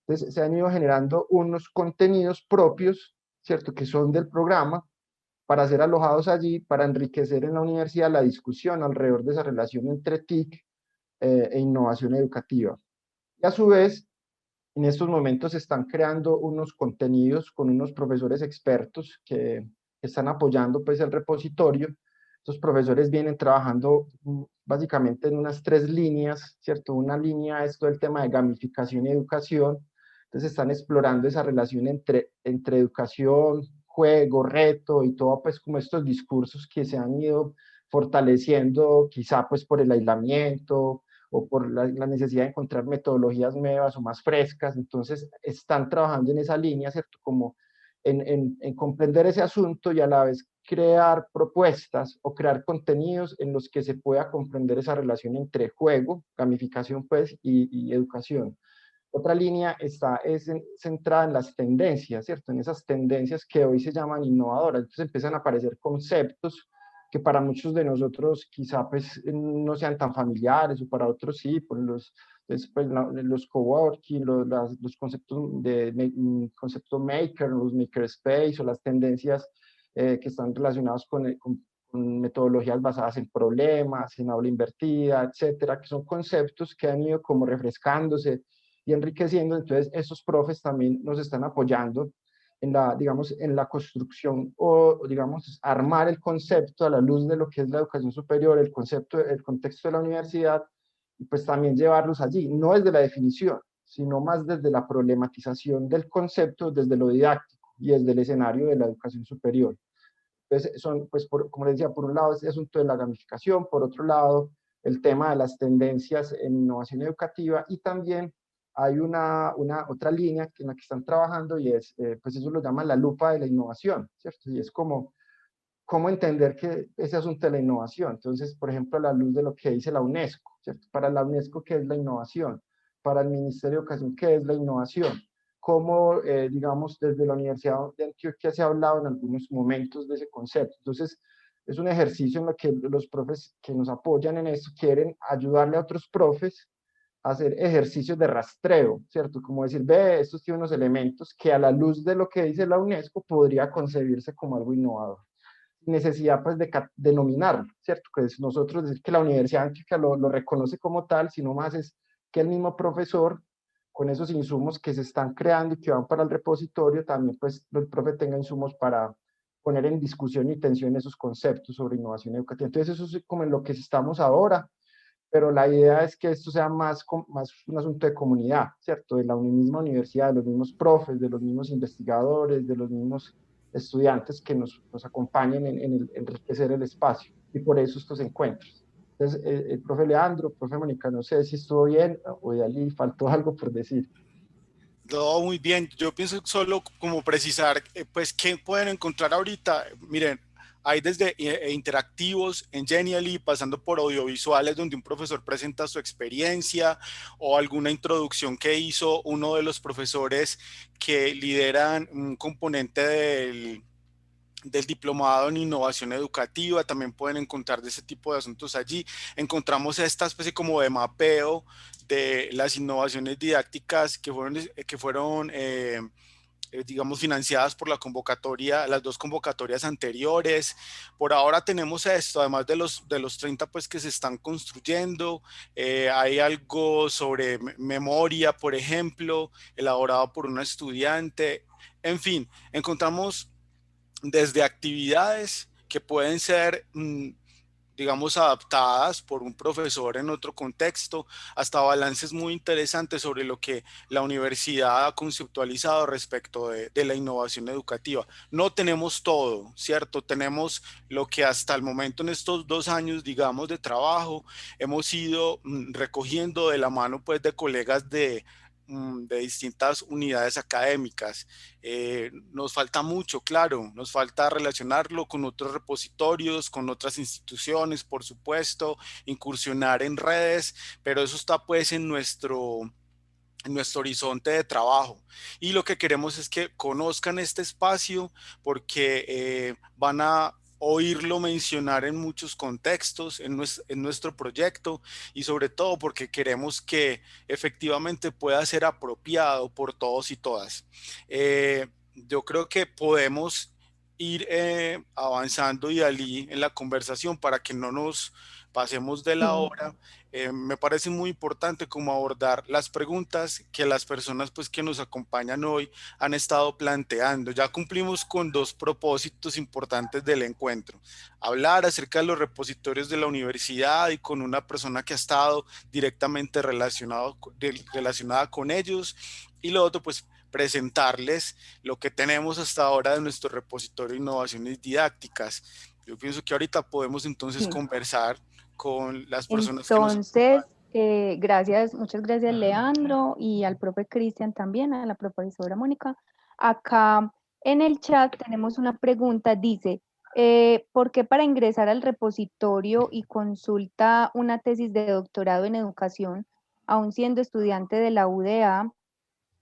Entonces se han ido generando unos contenidos propios, ¿cierto?, que son del programa, para ser alojados allí, para enriquecer en la universidad la discusión alrededor de esa relación entre TIC e innovación educativa. Y a su vez, en estos momentos se están creando unos contenidos con unos profesores expertos que están apoyando pues el repositorio. Estos profesores vienen trabajando básicamente en unas 3 líneas, ¿cierto? Una línea es todo el tema de gamificación y educación. Entonces están explorando esa relación entre educación, juego, reto y todo pues como estos discursos que se han ido fortaleciendo quizá pues por el aislamiento o por la necesidad de encontrar metodologías nuevas o más frescas. Entonces están trabajando en esa línea, ¿cierto? Como en comprender ese asunto y a la vez crear propuestas o crear contenidos en los que se pueda comprender esa relación entre juego, gamificación pues, y educación. Otra línea centrada en las tendencias, ¿cierto? En esas tendencias que hoy se llaman innovadoras. Entonces empiezan a aparecer conceptos que para muchos de nosotros quizá pues no sean tan familiares, o para otros sí, por los coworking, los conceptos concepto maker, los makerspace, o las tendencias que están relacionadas con metodologías basadas en problemas, en aula invertida, etcétera, que son conceptos que han ido como refrescándose y enriqueciendo. Entonces esos profes también nos están apoyando en la, digamos, en la construcción o, digamos, armar el concepto a la luz de lo que es la educación superior, el concepto, el contexto de la universidad, y pues también llevarlos allí, no desde la definición, sino más desde la problematización del concepto, desde lo didáctico y desde el escenario de la educación superior. Entonces, son, pues, como les decía, por un lado, este asunto de la gamificación, por otro lado, el tema de las tendencias en innovación educativa, y también hay una otra línea en la que están trabajando, y es, pues eso lo llaman la lupa de la innovación, ¿cierto? Y es como, cómo entender que ese asunto de la innovación. Entonces, por ejemplo, a la luz de lo que dice la UNESCO, ¿cierto? Para la UNESCO, ¿qué es la innovación? Para el Ministerio de Educación, ¿qué es la innovación? Cómo, digamos, desde la Universidad de Antioquia se ha hablado en algunos momentos de ese concepto. Entonces, es un ejercicio en el que los profes que nos apoyan en esto quieren ayudarle a otros profes a hacer ejercicios de rastreo, ¿cierto? Como decir, ve, estos tienen unos elementos que a la luz de lo que dice la UNESCO podría concebirse como algo innovador. Necesidad pues de denominarlo, ¿cierto? Que es nosotros decir que la Universidad Antioquia lo reconoce como tal, sino más es que el mismo profesor, con esos insumos que se están creando y que van para el repositorio, también pues el profe tenga insumos para poner en discusión y tensión esos conceptos sobre innovación educativa. Entonces eso es como en lo que estamos ahora, pero la idea es que esto sea más un asunto de comunidad, ¿cierto? De la misma universidad, de los mismos profes, de los mismos investigadores, de los mismos estudiantes que nos acompañen en enriquecer el espacio, y por eso estos encuentros. Entonces, el profe Leandro, profe Mónica, no sé si estuvo bien o de allí faltó algo por decir. Todo muy bien. Yo pienso solo como precisar, pues, ¿qué pueden encontrar ahorita? Miren, hay desde interactivos en Genially, pasando por audiovisuales donde un profesor presenta su experiencia, o alguna introducción que hizo uno de los profesores que lideran un componente del diplomado en innovación educativa. También pueden encontrar de ese tipo de asuntos allí. Encontramos esta especie como de mapeo de las innovaciones didácticas que fueron digamos, financiadas por la convocatoria, las dos convocatorias anteriores. Por ahora tenemos esto, además de los 30 pues, que se están construyendo. Hay algo sobre memoria, por ejemplo, elaborado por una estudiante. En fin, encontramos desde actividades que pueden ser, digamos, adaptadas por un profesor en otro contexto, hasta balances muy interesantes sobre lo que la universidad ha conceptualizado respecto de la innovación educativa. No tenemos todo, ¿cierto? Tenemos lo que hasta el momento en estos 2 años, digamos, de trabajo, hemos ido recogiendo de la mano, pues, de colegas de distintas unidades académicas. Nos falta mucho, claro, nos falta relacionarlo con otros repositorios, con otras instituciones, por supuesto, incursionar en redes, pero eso está pues en nuestro horizonte de trabajo, y lo que queremos es que conozcan este espacio porque van a oírlo mencionar en muchos contextos en nuestro proyecto, y sobre todo porque queremos que efectivamente pueda ser apropiado por todos y todas. Yo creo que podemos ir avanzando y allí en la conversación para que no nos pasemos de la hora. Me parece muy importante como abordar las preguntas que las personas pues, que nos acompañan hoy han estado planteando. Ya cumplimos con 2 propósitos importantes del encuentro: hablar acerca de los repositorios de la universidad y con una persona que ha estado directamente relacionada con ellos, y lo otro, pues, presentarles lo que tenemos hasta ahora de nuestro repositorio de innovaciones didácticas. Yo pienso que ahorita podemos entonces conversar con las personas que nos Entonces, acompañan. Gracias, muchas gracias Leandro y al profe Cristian también, a la profesora Mónica. Acá en el chat tenemos una pregunta, dice, ¿por qué para ingresar al repositorio y consulta una tesis de doctorado en educación, aún siendo estudiante de la UDA,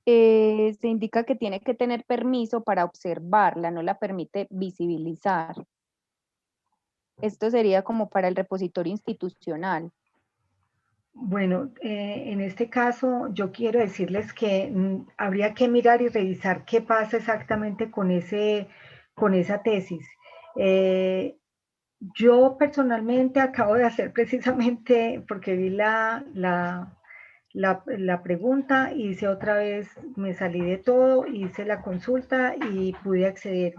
se indica que tiene que tener permiso para observarla, no la permite visibilizar? Esto sería como para el repositorio institucional. Bueno, en este caso yo quiero decirles que habría que mirar y revisar qué pasa exactamente con esa tesis. Yo personalmente acabo de hacer precisamente, porque vi la pregunta, hice otra vez, me salí de todo, hice la consulta y pude acceder.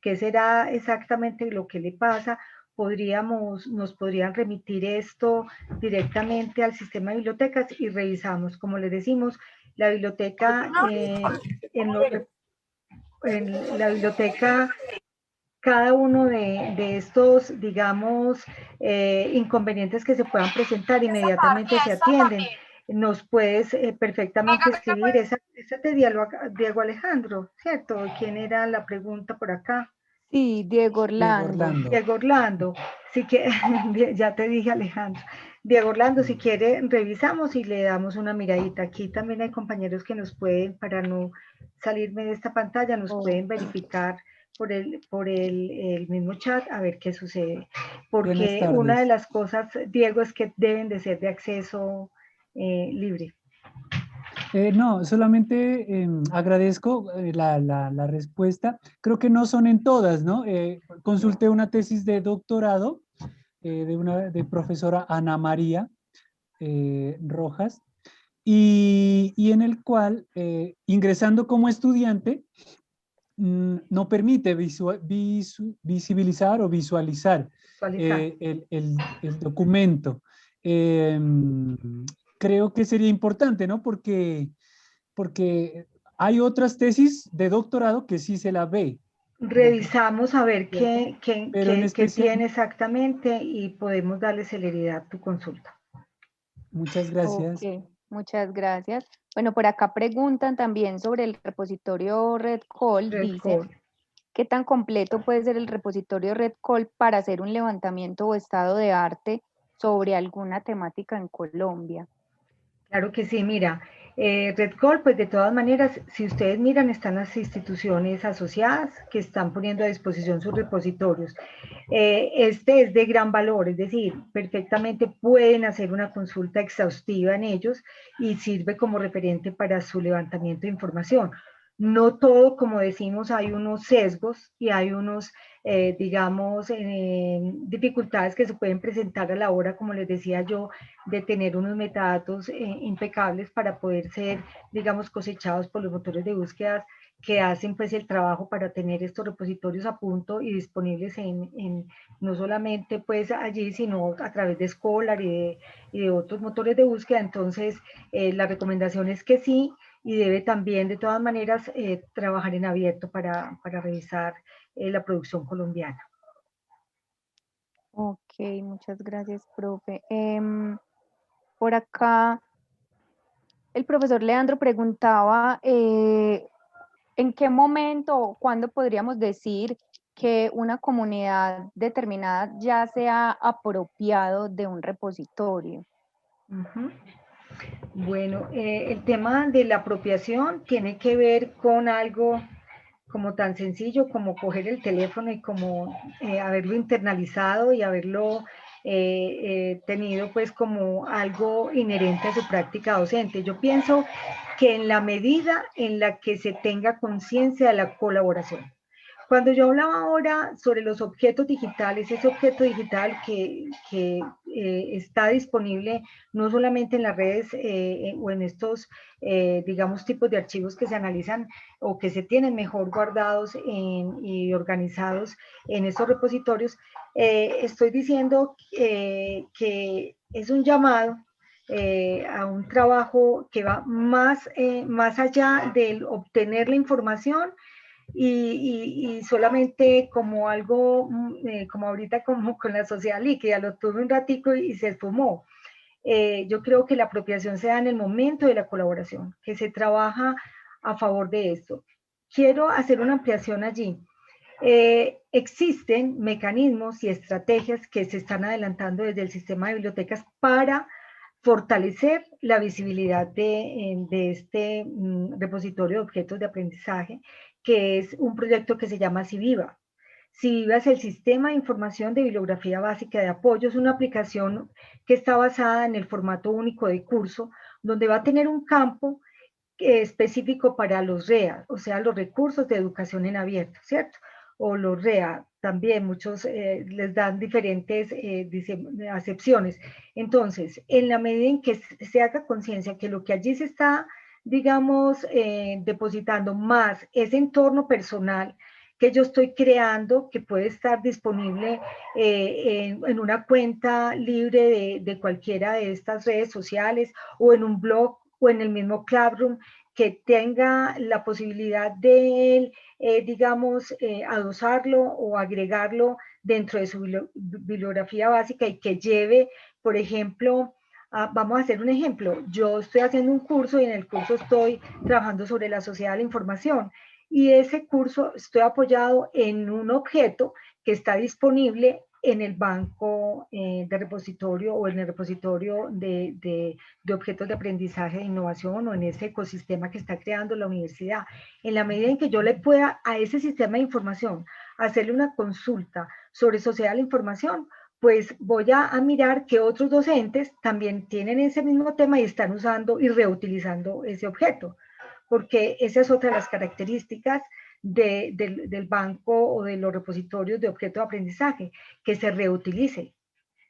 ¿Qué será exactamente lo que le pasa? Nos podrían remitir esto directamente al sistema de bibliotecas y revisamos. Como les decimos, la biblioteca, en la biblioteca, cada uno de estos, digamos, inconvenientes que se puedan presentar inmediatamente se atienden. Nos puedes perfectamente escribir, esa de Diego Alejandro, ¿cierto? ¿Quién era la pregunta por acá? Sí, Diego Orlando. Diego Orlando, sí que ya te dije Alejandro. Diego Orlando, si quiere, revisamos y le damos una miradita. Aquí también hay compañeros que nos pueden, para no salirme de esta pantalla, nos pueden verificar por el mismo chat a ver qué sucede. Porque una de las cosas, Diego, es que deben de ser de acceso libre. No, solamente agradezco la respuesta. Creo que no son en todas, ¿no? Consulté una tesis de doctorado de profesora Ana María Rojas y en el cual, ingresando como estudiante, no permite visibilizar o visualizar el documento. Creo que sería importante, ¿no? Porque hay otras tesis de doctorado que sí se la ve. Revisamos a ver qué tiene exactamente y podemos darle celeridad a tu consulta. Muchas gracias. Okay, muchas gracias. Bueno, por acá preguntan también sobre el repositorio RedCol. Dicen, ¿qué tan completo puede ser el repositorio RedCol para hacer un levantamiento o estado de arte sobre alguna temática en Colombia? Claro que sí, mira, RedCol, pues de todas maneras, si ustedes miran, están las instituciones asociadas que están poniendo a disposición sus repositorios. Este es de gran valor, es decir, perfectamente pueden hacer una consulta exhaustiva en ellos y sirve como referente para su levantamiento de información. No todo, como decimos, hay unos sesgos y hay unos, digamos, dificultades que se pueden presentar a la hora, como les decía yo, de tener unos metadatos impecables para poder ser, digamos, cosechados por los motores de búsqueda que hacen pues el trabajo para tener estos repositorios a punto y disponibles no solamente pues allí, sino a través de Scholar y de otros motores de búsqueda. Entonces, la recomendación es que sí, y debe también de todas maneras trabajar en abierto para revisar la producción colombiana. Ok, muchas gracias, profe. Por acá, el profesor Leandro preguntaba, ¿en qué momento o cuándo podríamos decir que una comunidad determinada ya se ha apropiado de un repositorio? Bueno, el tema de la apropiación tiene que ver con algo como tan sencillo como coger el teléfono y como haberlo internalizado y haberlo tenido pues como algo inherente a su práctica docente. Yo pienso que en la medida en la que se tenga conciencia de la colaboración. Cuando yo hablaba ahora sobre los objetos digitales, ese objeto digital que está disponible no solamente en las redes o en estos, digamos, tipos de archivos que se analizan o que se tienen mejor guardados y organizados en estos repositorios, estoy diciendo que es un llamado a un trabajo que va más allá del obtener la información y solamente como algo, como ahorita como con la sociedad líquida, lo tuve un ratico y se esfumó. yo creo que la apropiación se da en el momento de la colaboración, que se trabaja a favor de esto. Quiero hacer una ampliación allí. Existen mecanismos y estrategias que se están adelantando desde el sistema de bibliotecas para fortalecer la visibilidad de este repositorio de objetos de aprendizaje, que es un proyecto que se llama Civiva. Civiva es el Sistema de Información de Bibliografía Básica de Apoyo. Es una aplicación que está basada en el formato único de curso, donde va a tener un campo específico para los REA, o sea, los recursos de educación en abierto, ¿cierto? O los REA, también muchos les dan diferentes acepciones. Entonces, en la medida en que se haga conciencia que lo que allí se está, digamos, depositando más ese entorno personal que yo estoy creando, que puede estar disponible en una cuenta libre de cualquiera de estas redes sociales o en un blog o en el mismo Classroom, que tenga la posibilidad de, digamos, adosarlo o agregarlo dentro de su bibliografía básica y que lleve, por ejemplo, vamos a hacer un ejemplo. Yo estoy haciendo un curso y en el curso estoy trabajando sobre la sociedad de la información y ese curso estoy apoyado en un objeto que está disponible en el banco de repositorio o en el repositorio de objetos de aprendizaje de innovación o en ese ecosistema que está creando la universidad. En la medida en que yo le pueda a ese sistema de información hacerle una consulta sobre sociedad de la información, pues voy a mirar que otros docentes también tienen ese mismo tema y están usando y reutilizando ese objeto, porque esa es otra de las características del banco o de los repositorios de objetos de aprendizaje, que se reutilice,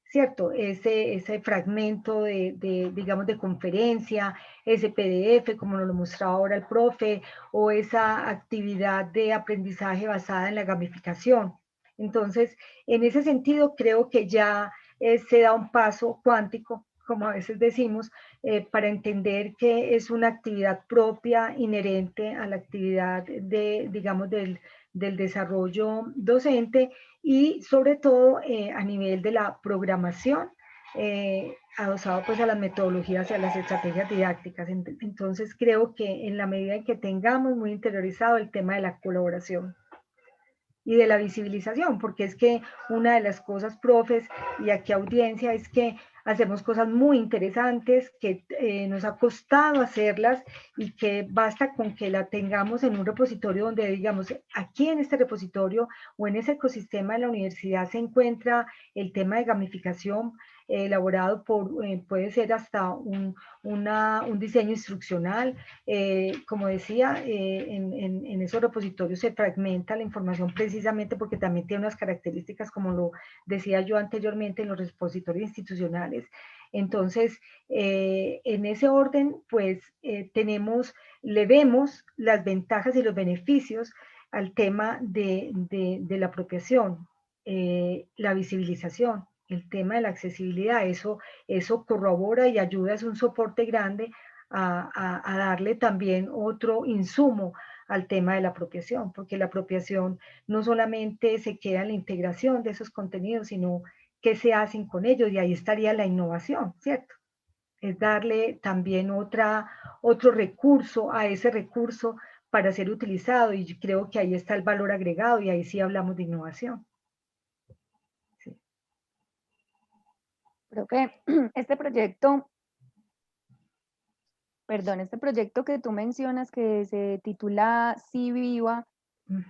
¿cierto? Ese fragmento digamos, de conferencia, ese PDF, como nos lo mostraba ahora el profe, o esa actividad de aprendizaje basada en la gamificación. Entonces, en ese sentido, creo que ya se da un paso cuántico, como a veces decimos, para entender que es una actividad propia, inherente a la actividad digamos, del desarrollo docente y sobre todo a nivel de la programación, adosado pues a las metodologías y a las estrategias didácticas. Entonces creo que en la medida en que tengamos muy interiorizado el tema de la colaboración y de la visibilización, porque es que una de las cosas, profes, y aquí audiencia, es que hacemos cosas muy interesantes, que nos ha costado hacerlas y que basta con que la tengamos en un repositorio donde digamos, aquí en este repositorio o en ese ecosistema de la universidad se encuentra el tema de gamificación elaborado por, puede ser hasta un diseño instruccional. Como decía, en esos repositorios se fragmenta la información precisamente porque también tiene unas características, como lo decía yo anteriormente, en los repositorios institucionales. Entonces, en ese orden, pues le vemos las ventajas y los beneficios al tema de la apropiación, la visibilización, el tema de la accesibilidad. Eso corrobora y ayuda, es un soporte grande a darle también otro insumo al tema de la apropiación, porque la apropiación no solamente se queda en la integración de esos contenidos, sino qué se hacen con ellos, y ahí estaría la innovación, ¿cierto? Es darle también otro recurso a ese recurso para ser utilizado, y creo que ahí está el valor agregado, y ahí sí hablamos de innovación. Sí. Profe, este proyecto que tú mencionas que se titula Civiva,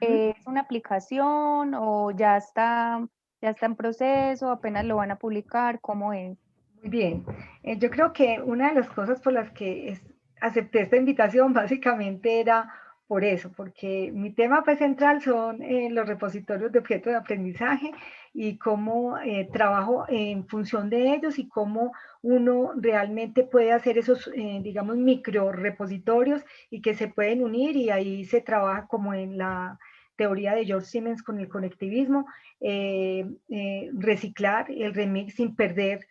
¿es una aplicación o ya está en proceso, apenas lo van a publicar? ¿Cómo es? Muy bien. Yo creo que una de las cosas por las que acepté esta invitación básicamente era por eso, porque mi tema pues, central son los repositorios de objetos de aprendizaje y cómo trabajo en función de ellos y cómo uno realmente puede hacer esos, digamos, micro repositorios y que se pueden unir, y ahí se trabaja como en la teoría de George Siemens con el conectivismo, reciclar el remix sin perder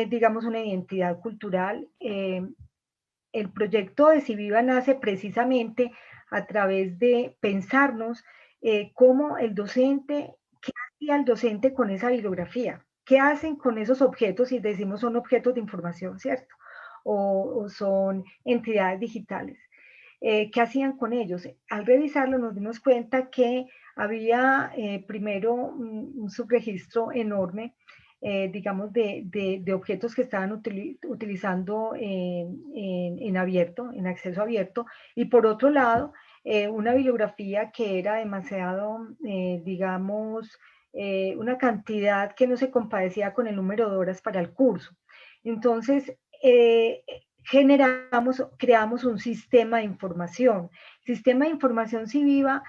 digamos, una identidad cultural. El proyecto de Civiva nace precisamente a través de pensarnos cómo el docente, qué hacía el docente con esa bibliografía. ¿qué hacen con esos objetos? Y decimos son objetos de información, ¿cierto? O son entidades digitales. ¿Qué hacían con ellos? Al revisarlo nos dimos cuenta que había primero un subregistro enorme, digamos, de objetos que estaban utilizando en abierto, en acceso abierto, y por otro lado, una bibliografía que era demasiado, digamos, una cantidad que no se compadecía con el número de horas para el curso. Entonces, creamos un sistema de información. Sistema de información Civiva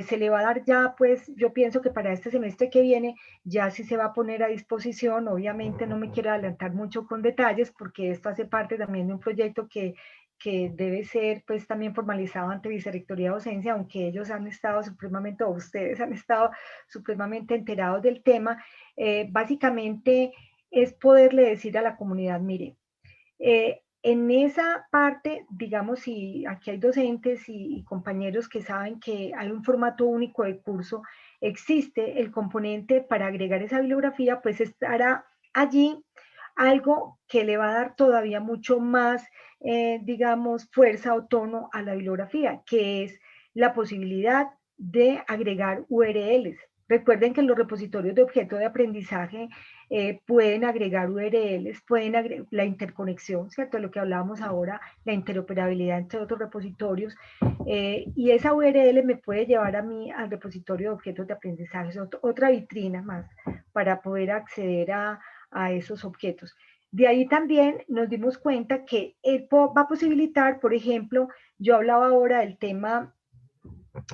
se le va a dar ya, pues yo pienso que para este semestre que viene ya sí se va a poner a disposición. Obviamente no me quiero adelantar mucho con detalles porque esto hace parte también de un proyecto que debe ser pues también formalizado ante Vicerrectoría de Docencia, aunque ellos han estado supremamente, o ustedes han estado supremamente enterados del tema. Básicamente es poderle decir a la comunidad, mire, en esa parte, digamos, si aquí hay docentes y compañeros que saben que hay un formato único de curso, existe el componente para agregar esa bibliografía, pues estará allí algo que le va a dar todavía mucho más, digamos, fuerza o tono a la bibliografía, que es la posibilidad de agregar URLs. Recuerden que los repositorios de objetos de aprendizaje pueden agregar URLs, pueden agregar la interconexión, ¿cierto? Lo que hablábamos ahora, la interoperabilidad entre otros repositorios, y esa URL me puede llevar a mí al repositorio de objetos de aprendizaje, es otra vitrina más para poder acceder a esos objetos. De ahí también nos dimos cuenta que va a posibilitar, por ejemplo, yo hablaba ahora del tema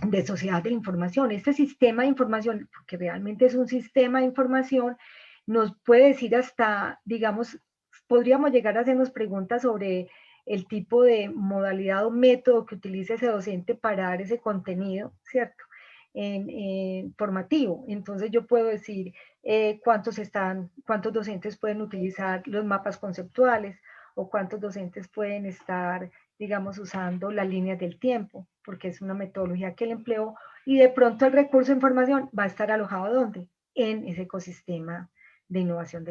de sociedad de la información. Este sistema de información, porque realmente es un sistema de información, nos puede decir hasta, digamos, podríamos llegar a hacernos preguntas sobre el tipo de modalidad o método que utilice ese docente para dar ese contenido, ¿cierto? Formativo. Entonces yo puedo decir cuántos docentes pueden utilizar los mapas conceptuales o cuántos docentes pueden estar, digamos, usando las líneas del tiempo, porque es una metodología que él empleó, y de pronto el recurso de información va a estar alojado ¿dónde? En ese ecosistema de innovación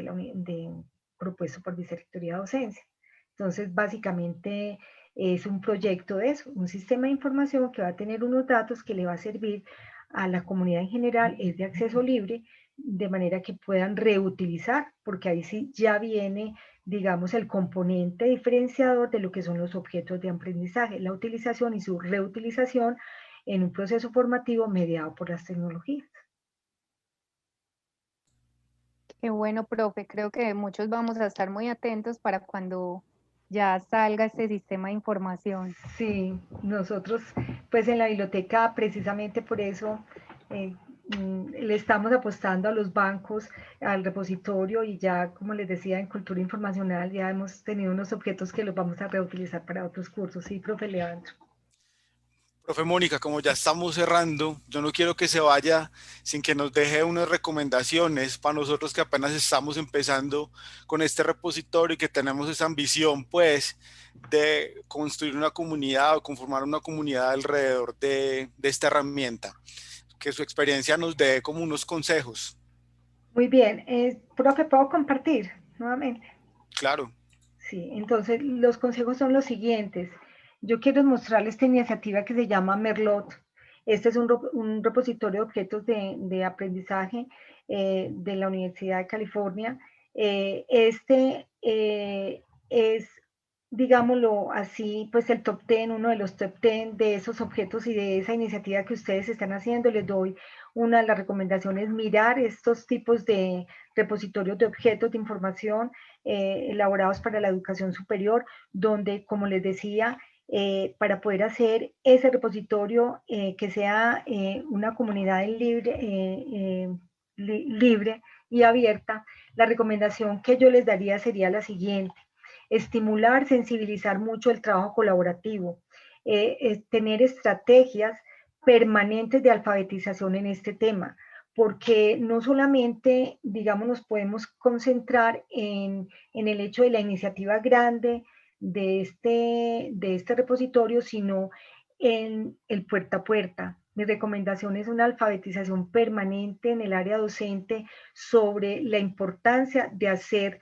propuesto por Vicerrectoría de Docencia. Entonces, básicamente es un proyecto de eso, un sistema de información que va a tener unos datos que le va a servir a la comunidad en general, es de acceso libre, de manera que puedan reutilizar, porque ahí sí ya viene, digamos, el componente diferenciador de lo que son los objetos de aprendizaje, la utilización y su reutilización en un proceso formativo mediado por las tecnologías. Qué bueno, profe. Creo que muchos vamos a estar muy atentos para cuando ya salga este sistema de información. Sí, nosotros pues en la biblioteca precisamente por eso le estamos apostando a los bancos, al repositorio, y ya como les decía en cultura informacional ya hemos tenido unos objetos que los vamos a reutilizar para otros cursos. Sí, profe Leandro. Profe Mónica, como ya estamos cerrando, yo no quiero que se vaya sin que nos deje unas recomendaciones para nosotros que apenas estamos empezando con este repositorio y que tenemos esa ambición, pues, de construir una comunidad o conformar una comunidad alrededor de esta herramienta. Que su experiencia nos dé como unos consejos. Muy bien, profe, ¿puedo compartir nuevamente? Claro. Sí, entonces los consejos son los siguientes. Yo quiero mostrarles esta iniciativa que se llama Merlot. Este es un repositorio de objetos de aprendizaje de la Universidad de California. Es, digámoslo así, pues el top 10, uno de los top 10 de esos objetos y de esa iniciativa que ustedes están haciendo. Les doy una de las recomendaciones, mirar estos tipos de repositorios de objetos de información elaborados para la educación superior, donde, como les decía, para poder hacer ese repositorio que sea una comunidad libre y abierta, la recomendación que yo les daría sería la siguiente: estimular, sensibilizar mucho el trabajo colaborativo, tener estrategias permanentes de alfabetización en este tema, porque no solamente, digamos, nos podemos concentrar en el hecho de la iniciativa grande de este repositorio, sino en el puerta a puerta, Mi recomendación es una alfabetización permanente en el área docente sobre la importancia de hacer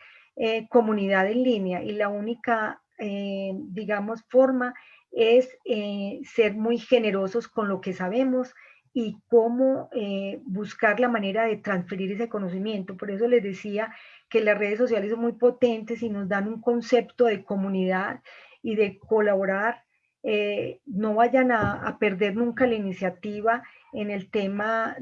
comunidad en línea, y la única, digamos, forma es ser muy generosos con lo que sabemos y cómo buscar la manera de transferir ese conocimiento. Por eso les decía que las redes sociales son muy potentes y nos dan un concepto de comunidad y de colaborar. No vayan a perder nunca la iniciativa en el tema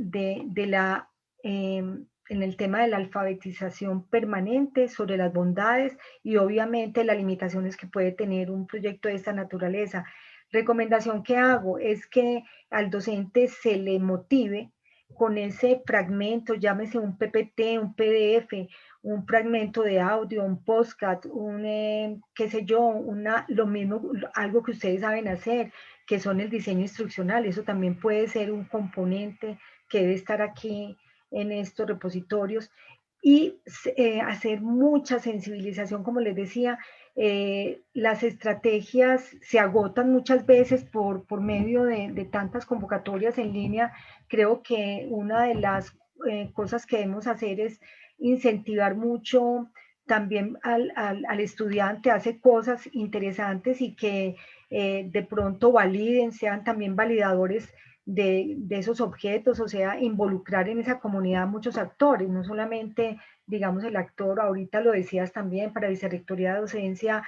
en el tema de la alfabetización permanente sobre las bondades y obviamente las limitaciones que puede tener un proyecto de esta naturaleza. Recomendación que hago es que al docente se le motive con ese fragmento, llámese un PPT, un PDF, un fragmento de audio, un podcast, qué sé yo, lo mismo, algo que ustedes saben hacer, que son el diseño instruccional. Eso también puede ser un componente que debe estar aquí en estos repositorios, y hacer mucha sensibilización, como les decía. Las estrategias se agotan muchas veces por medio de tantas convocatorias en línea. Creo que una de las cosas que debemos hacer es incentivar mucho también al estudiante a hacer cosas interesantes y que de pronto validen, sean también validadores de esos objetos, o sea, involucrar en esa comunidad muchos actores, no solamente, digamos, el actor, ahorita lo decías también, para vicerrectoría de docencia,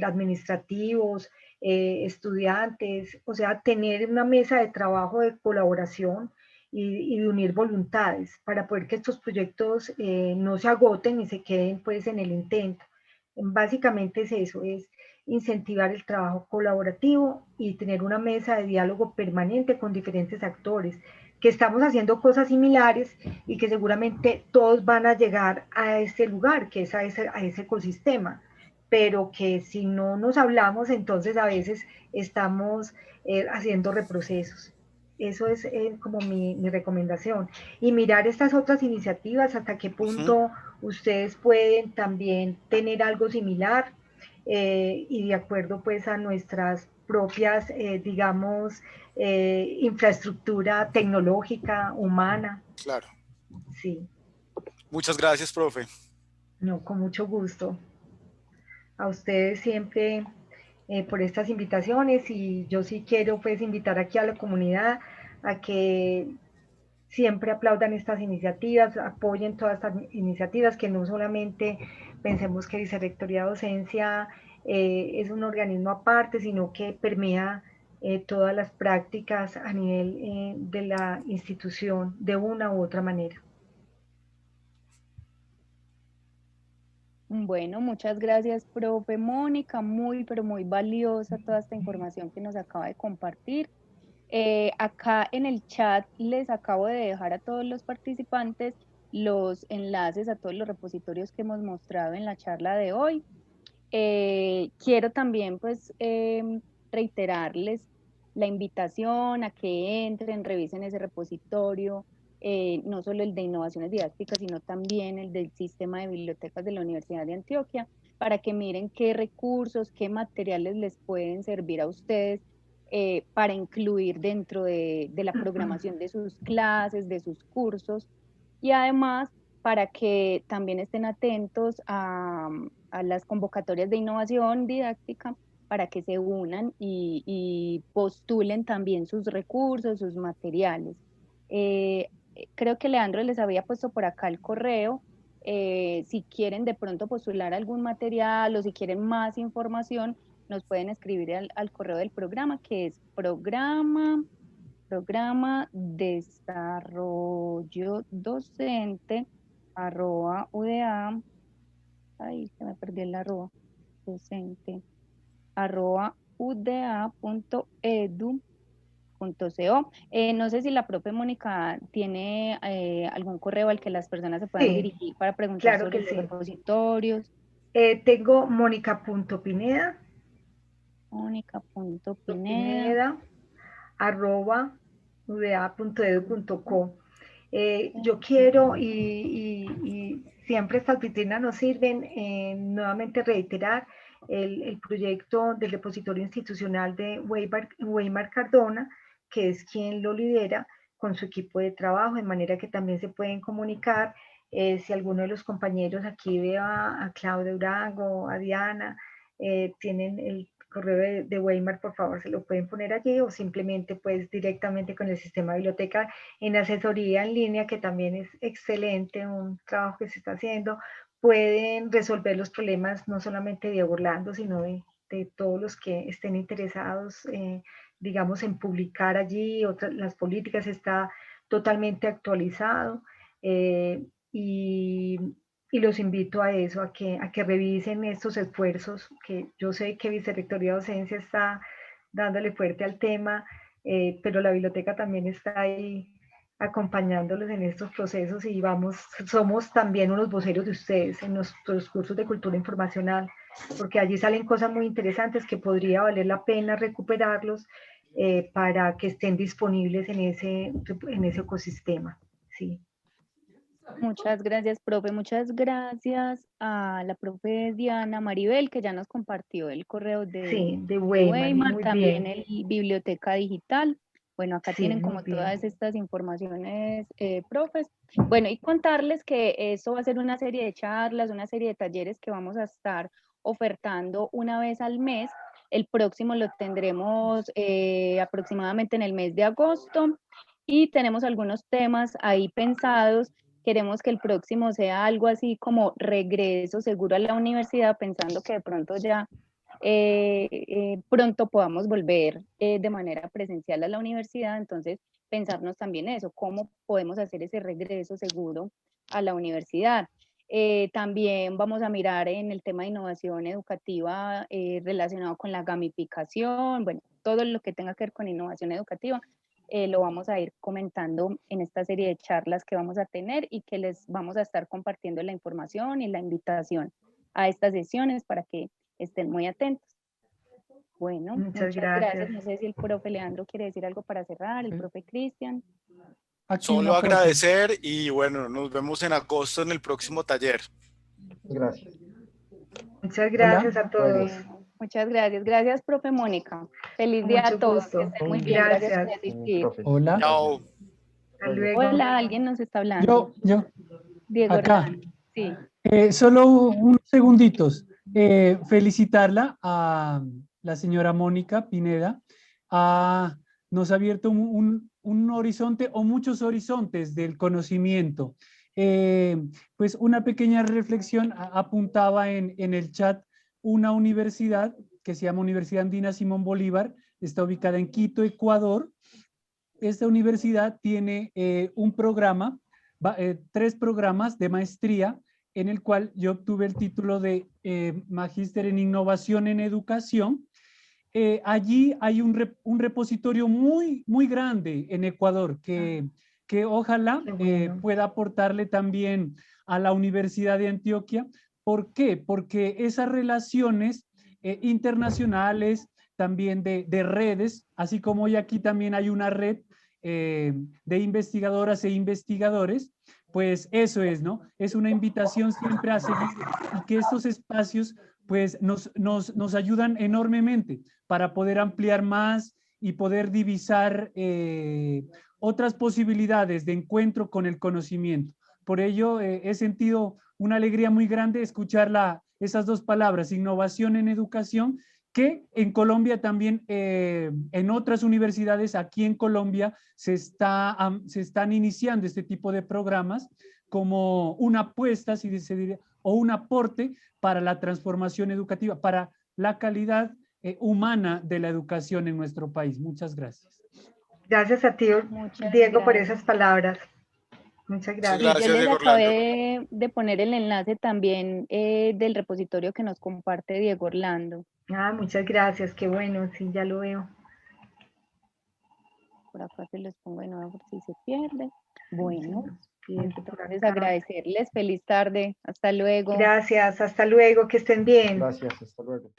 administrativos, estudiantes, o sea, tener una mesa de trabajo de colaboración y de unir voluntades para poder que estos proyectos no se agoten y se queden pues en el intento. Básicamente es eso, es incentivar el trabajo colaborativo y tener una mesa de diálogo permanente con diferentes actores, que estamos haciendo cosas similares y que seguramente todos van a llegar a ese lugar, que es a ese ecosistema, pero que si no nos hablamos, entonces a veces estamos haciendo reprocesos. Eso es como mi recomendación. Y mirar estas otras iniciativas, hasta qué punto ustedes pueden también tener algo similar, y de acuerdo pues a nuestras propias, digamos, infraestructura tecnológica, humana. Claro. Sí. Muchas gracias, profe. No, con mucho gusto. A ustedes siempre por estas invitaciones, y yo sí quiero pues invitar aquí a la comunidad a que siempre aplaudan estas iniciativas, apoyen todas estas iniciativas, que no solamente pensemos que Vicerrectoría de Docencia es un organismo aparte, sino que permea todas las prácticas a nivel de la institución de una u otra manera. Bueno, muchas gracias, profe Mónica, muy, pero muy valiosa toda esta información que nos acaba de compartir. Acá en el chat les acabo de dejar a todos los participantes los enlaces a todos los repositorios que hemos mostrado en la charla de hoy. Quiero también pues reiterarles la invitación a que entren, revisen ese repositorio, no solo el de innovaciones didácticas, sino también el del sistema de bibliotecas de la Universidad de Antioquia, para que miren qué recursos, qué materiales les pueden servir a ustedes para incluir dentro de la programación de sus clases, de sus cursos, y además para que también estén atentos a las convocatorias de innovación didáctica, para que se unan y postulen también sus recursos, sus materiales. Creo que Leandro les había puesto por acá el correo. Si quieren de pronto postular algún material o si quieren más información, nos pueden escribir al correo del programa, que es programa desarrollo docente @uda, ay, se me perdió el arroba, docente uda.edu.co. No sé si la profe Mónica tiene algún correo al que las personas se puedan Sí, dirigir para preguntar claro sobre que los sí. repositorios. Tengo mónica.pineda, Mónica.pineda @uda.edu.co. Yo quiero, y siempre estas vitrinas nos sirven, nuevamente reiterar el proyecto del repositorio institucional de Weimar Cardona, que es quien lo lidera, con su equipo de trabajo, de manera que también se pueden comunicar. Si alguno de los compañeros aquí ve a Claudia Durango, a Diana, tienen el correo de Weimar, por favor se lo pueden poner allí, o simplemente pues directamente con el sistema de biblioteca en asesoría en línea, que también es excelente, un trabajo que se está haciendo. Pueden resolver los problemas no solamente de Orlando, sino de todos los que estén interesados, digamos, en publicar allí. Las políticas está totalmente actualizado, y los invito a eso, a que revisen estos esfuerzos, que yo sé que Vicerrectoría de Docencia está dándole fuerte al tema, pero la biblioteca también está ahí acompañándolos en estos procesos, y somos también unos voceros de ustedes en nuestros cursos de cultura informacional, porque allí salen cosas muy interesantes que podría valer la pena recuperarlos, para que estén disponibles en ese ecosistema. Sí. Muchas gracias, profe. Muchas gracias a la profe Diana Maribel, que ya nos compartió el correo de Weimar, muy también bien. el Biblioteca Digital. Bueno, acá Sí, tienen como todas estas informaciones, profes. Bueno, y contarles que eso va a ser una serie de charlas, una serie de talleres que vamos a estar ofertando una vez al mes. El próximo lo tendremos aproximadamente en el mes de agosto, y tenemos algunos temas ahí pensados. Queremos que el próximo sea algo así como regreso seguro a la universidad, pensando que de pronto ya pronto podamos volver de manera presencial a la universidad. Entonces, pensarnos también eso, cómo podemos hacer ese regreso seguro a la universidad. También vamos a mirar en el tema de innovación educativa relacionado con la gamificación, bueno, todo lo que tenga que ver con innovación educativa. Lo vamos a ir comentando en esta serie de charlas que vamos a tener, y que les vamos a estar compartiendo la información y la invitación a estas sesiones para que estén muy atentos. Bueno, muchas gracias. No sé si el profe Leandro quiere decir algo para cerrar, el profe Cristian. Solo agradecer, y bueno, nos vemos en agosto en el próximo taller. Gracias. Muchas gracias a todos. Muchas gracias. Gracias, profe Mónica. Feliz día a todos. Que estén muy bien. Gracias por asistir. Hola. Chao. Hasta luego. Hola, ¿alguien nos está hablando? Yo. Diego Acá. Orlando. Sí. Solo unos segunditos. Felicitarla a la señora Mónica Pineda. Nos ha abierto un horizonte, o muchos horizontes del conocimiento. Pues una pequeña reflexión apuntaba en el chat una universidad que se llama Universidad Andina Simón Bolívar, está ubicada en Quito, Ecuador. Esta universidad tiene un programa, 3 programas de maestría, en el cual yo obtuve el título de Magíster en Innovación en Educación. Allí hay un repositorio muy grande en Ecuador que ojalá pueda aportarle también a la Universidad de Antioquia. ¿Por qué? Porque esas relaciones internacionales, también de redes, así como hoy aquí también hay una red de investigadoras e investigadores, pues eso es, ¿no? Es una invitación siempre a seguir, y que estos espacios pues nos ayudan enormemente para poder ampliar más y poder divisar otras posibilidades de encuentro con el conocimiento. Por ello, he sentido una alegría muy grande escuchar esas 2 palabras, innovación en educación, que en Colombia también, en otras universidades aquí en Colombia, se están iniciando este tipo de programas como una apuesta, si se diría, o un aporte para la transformación educativa, para la calidad humana de la educación en nuestro país. Muchas gracias. Gracias a ti, Diego, por esas palabras. Muchas gracias. Yo les acabé de poner el enlace también del repositorio que nos comparte Diego Orlando. Muchas gracias, qué bueno, sí, ya lo veo. Por acá se los pongo de nuevo por si se pierde. Bueno, entonces agradecerles, feliz tarde, hasta luego. Gracias, hasta luego, que estén bien. Gracias, hasta luego.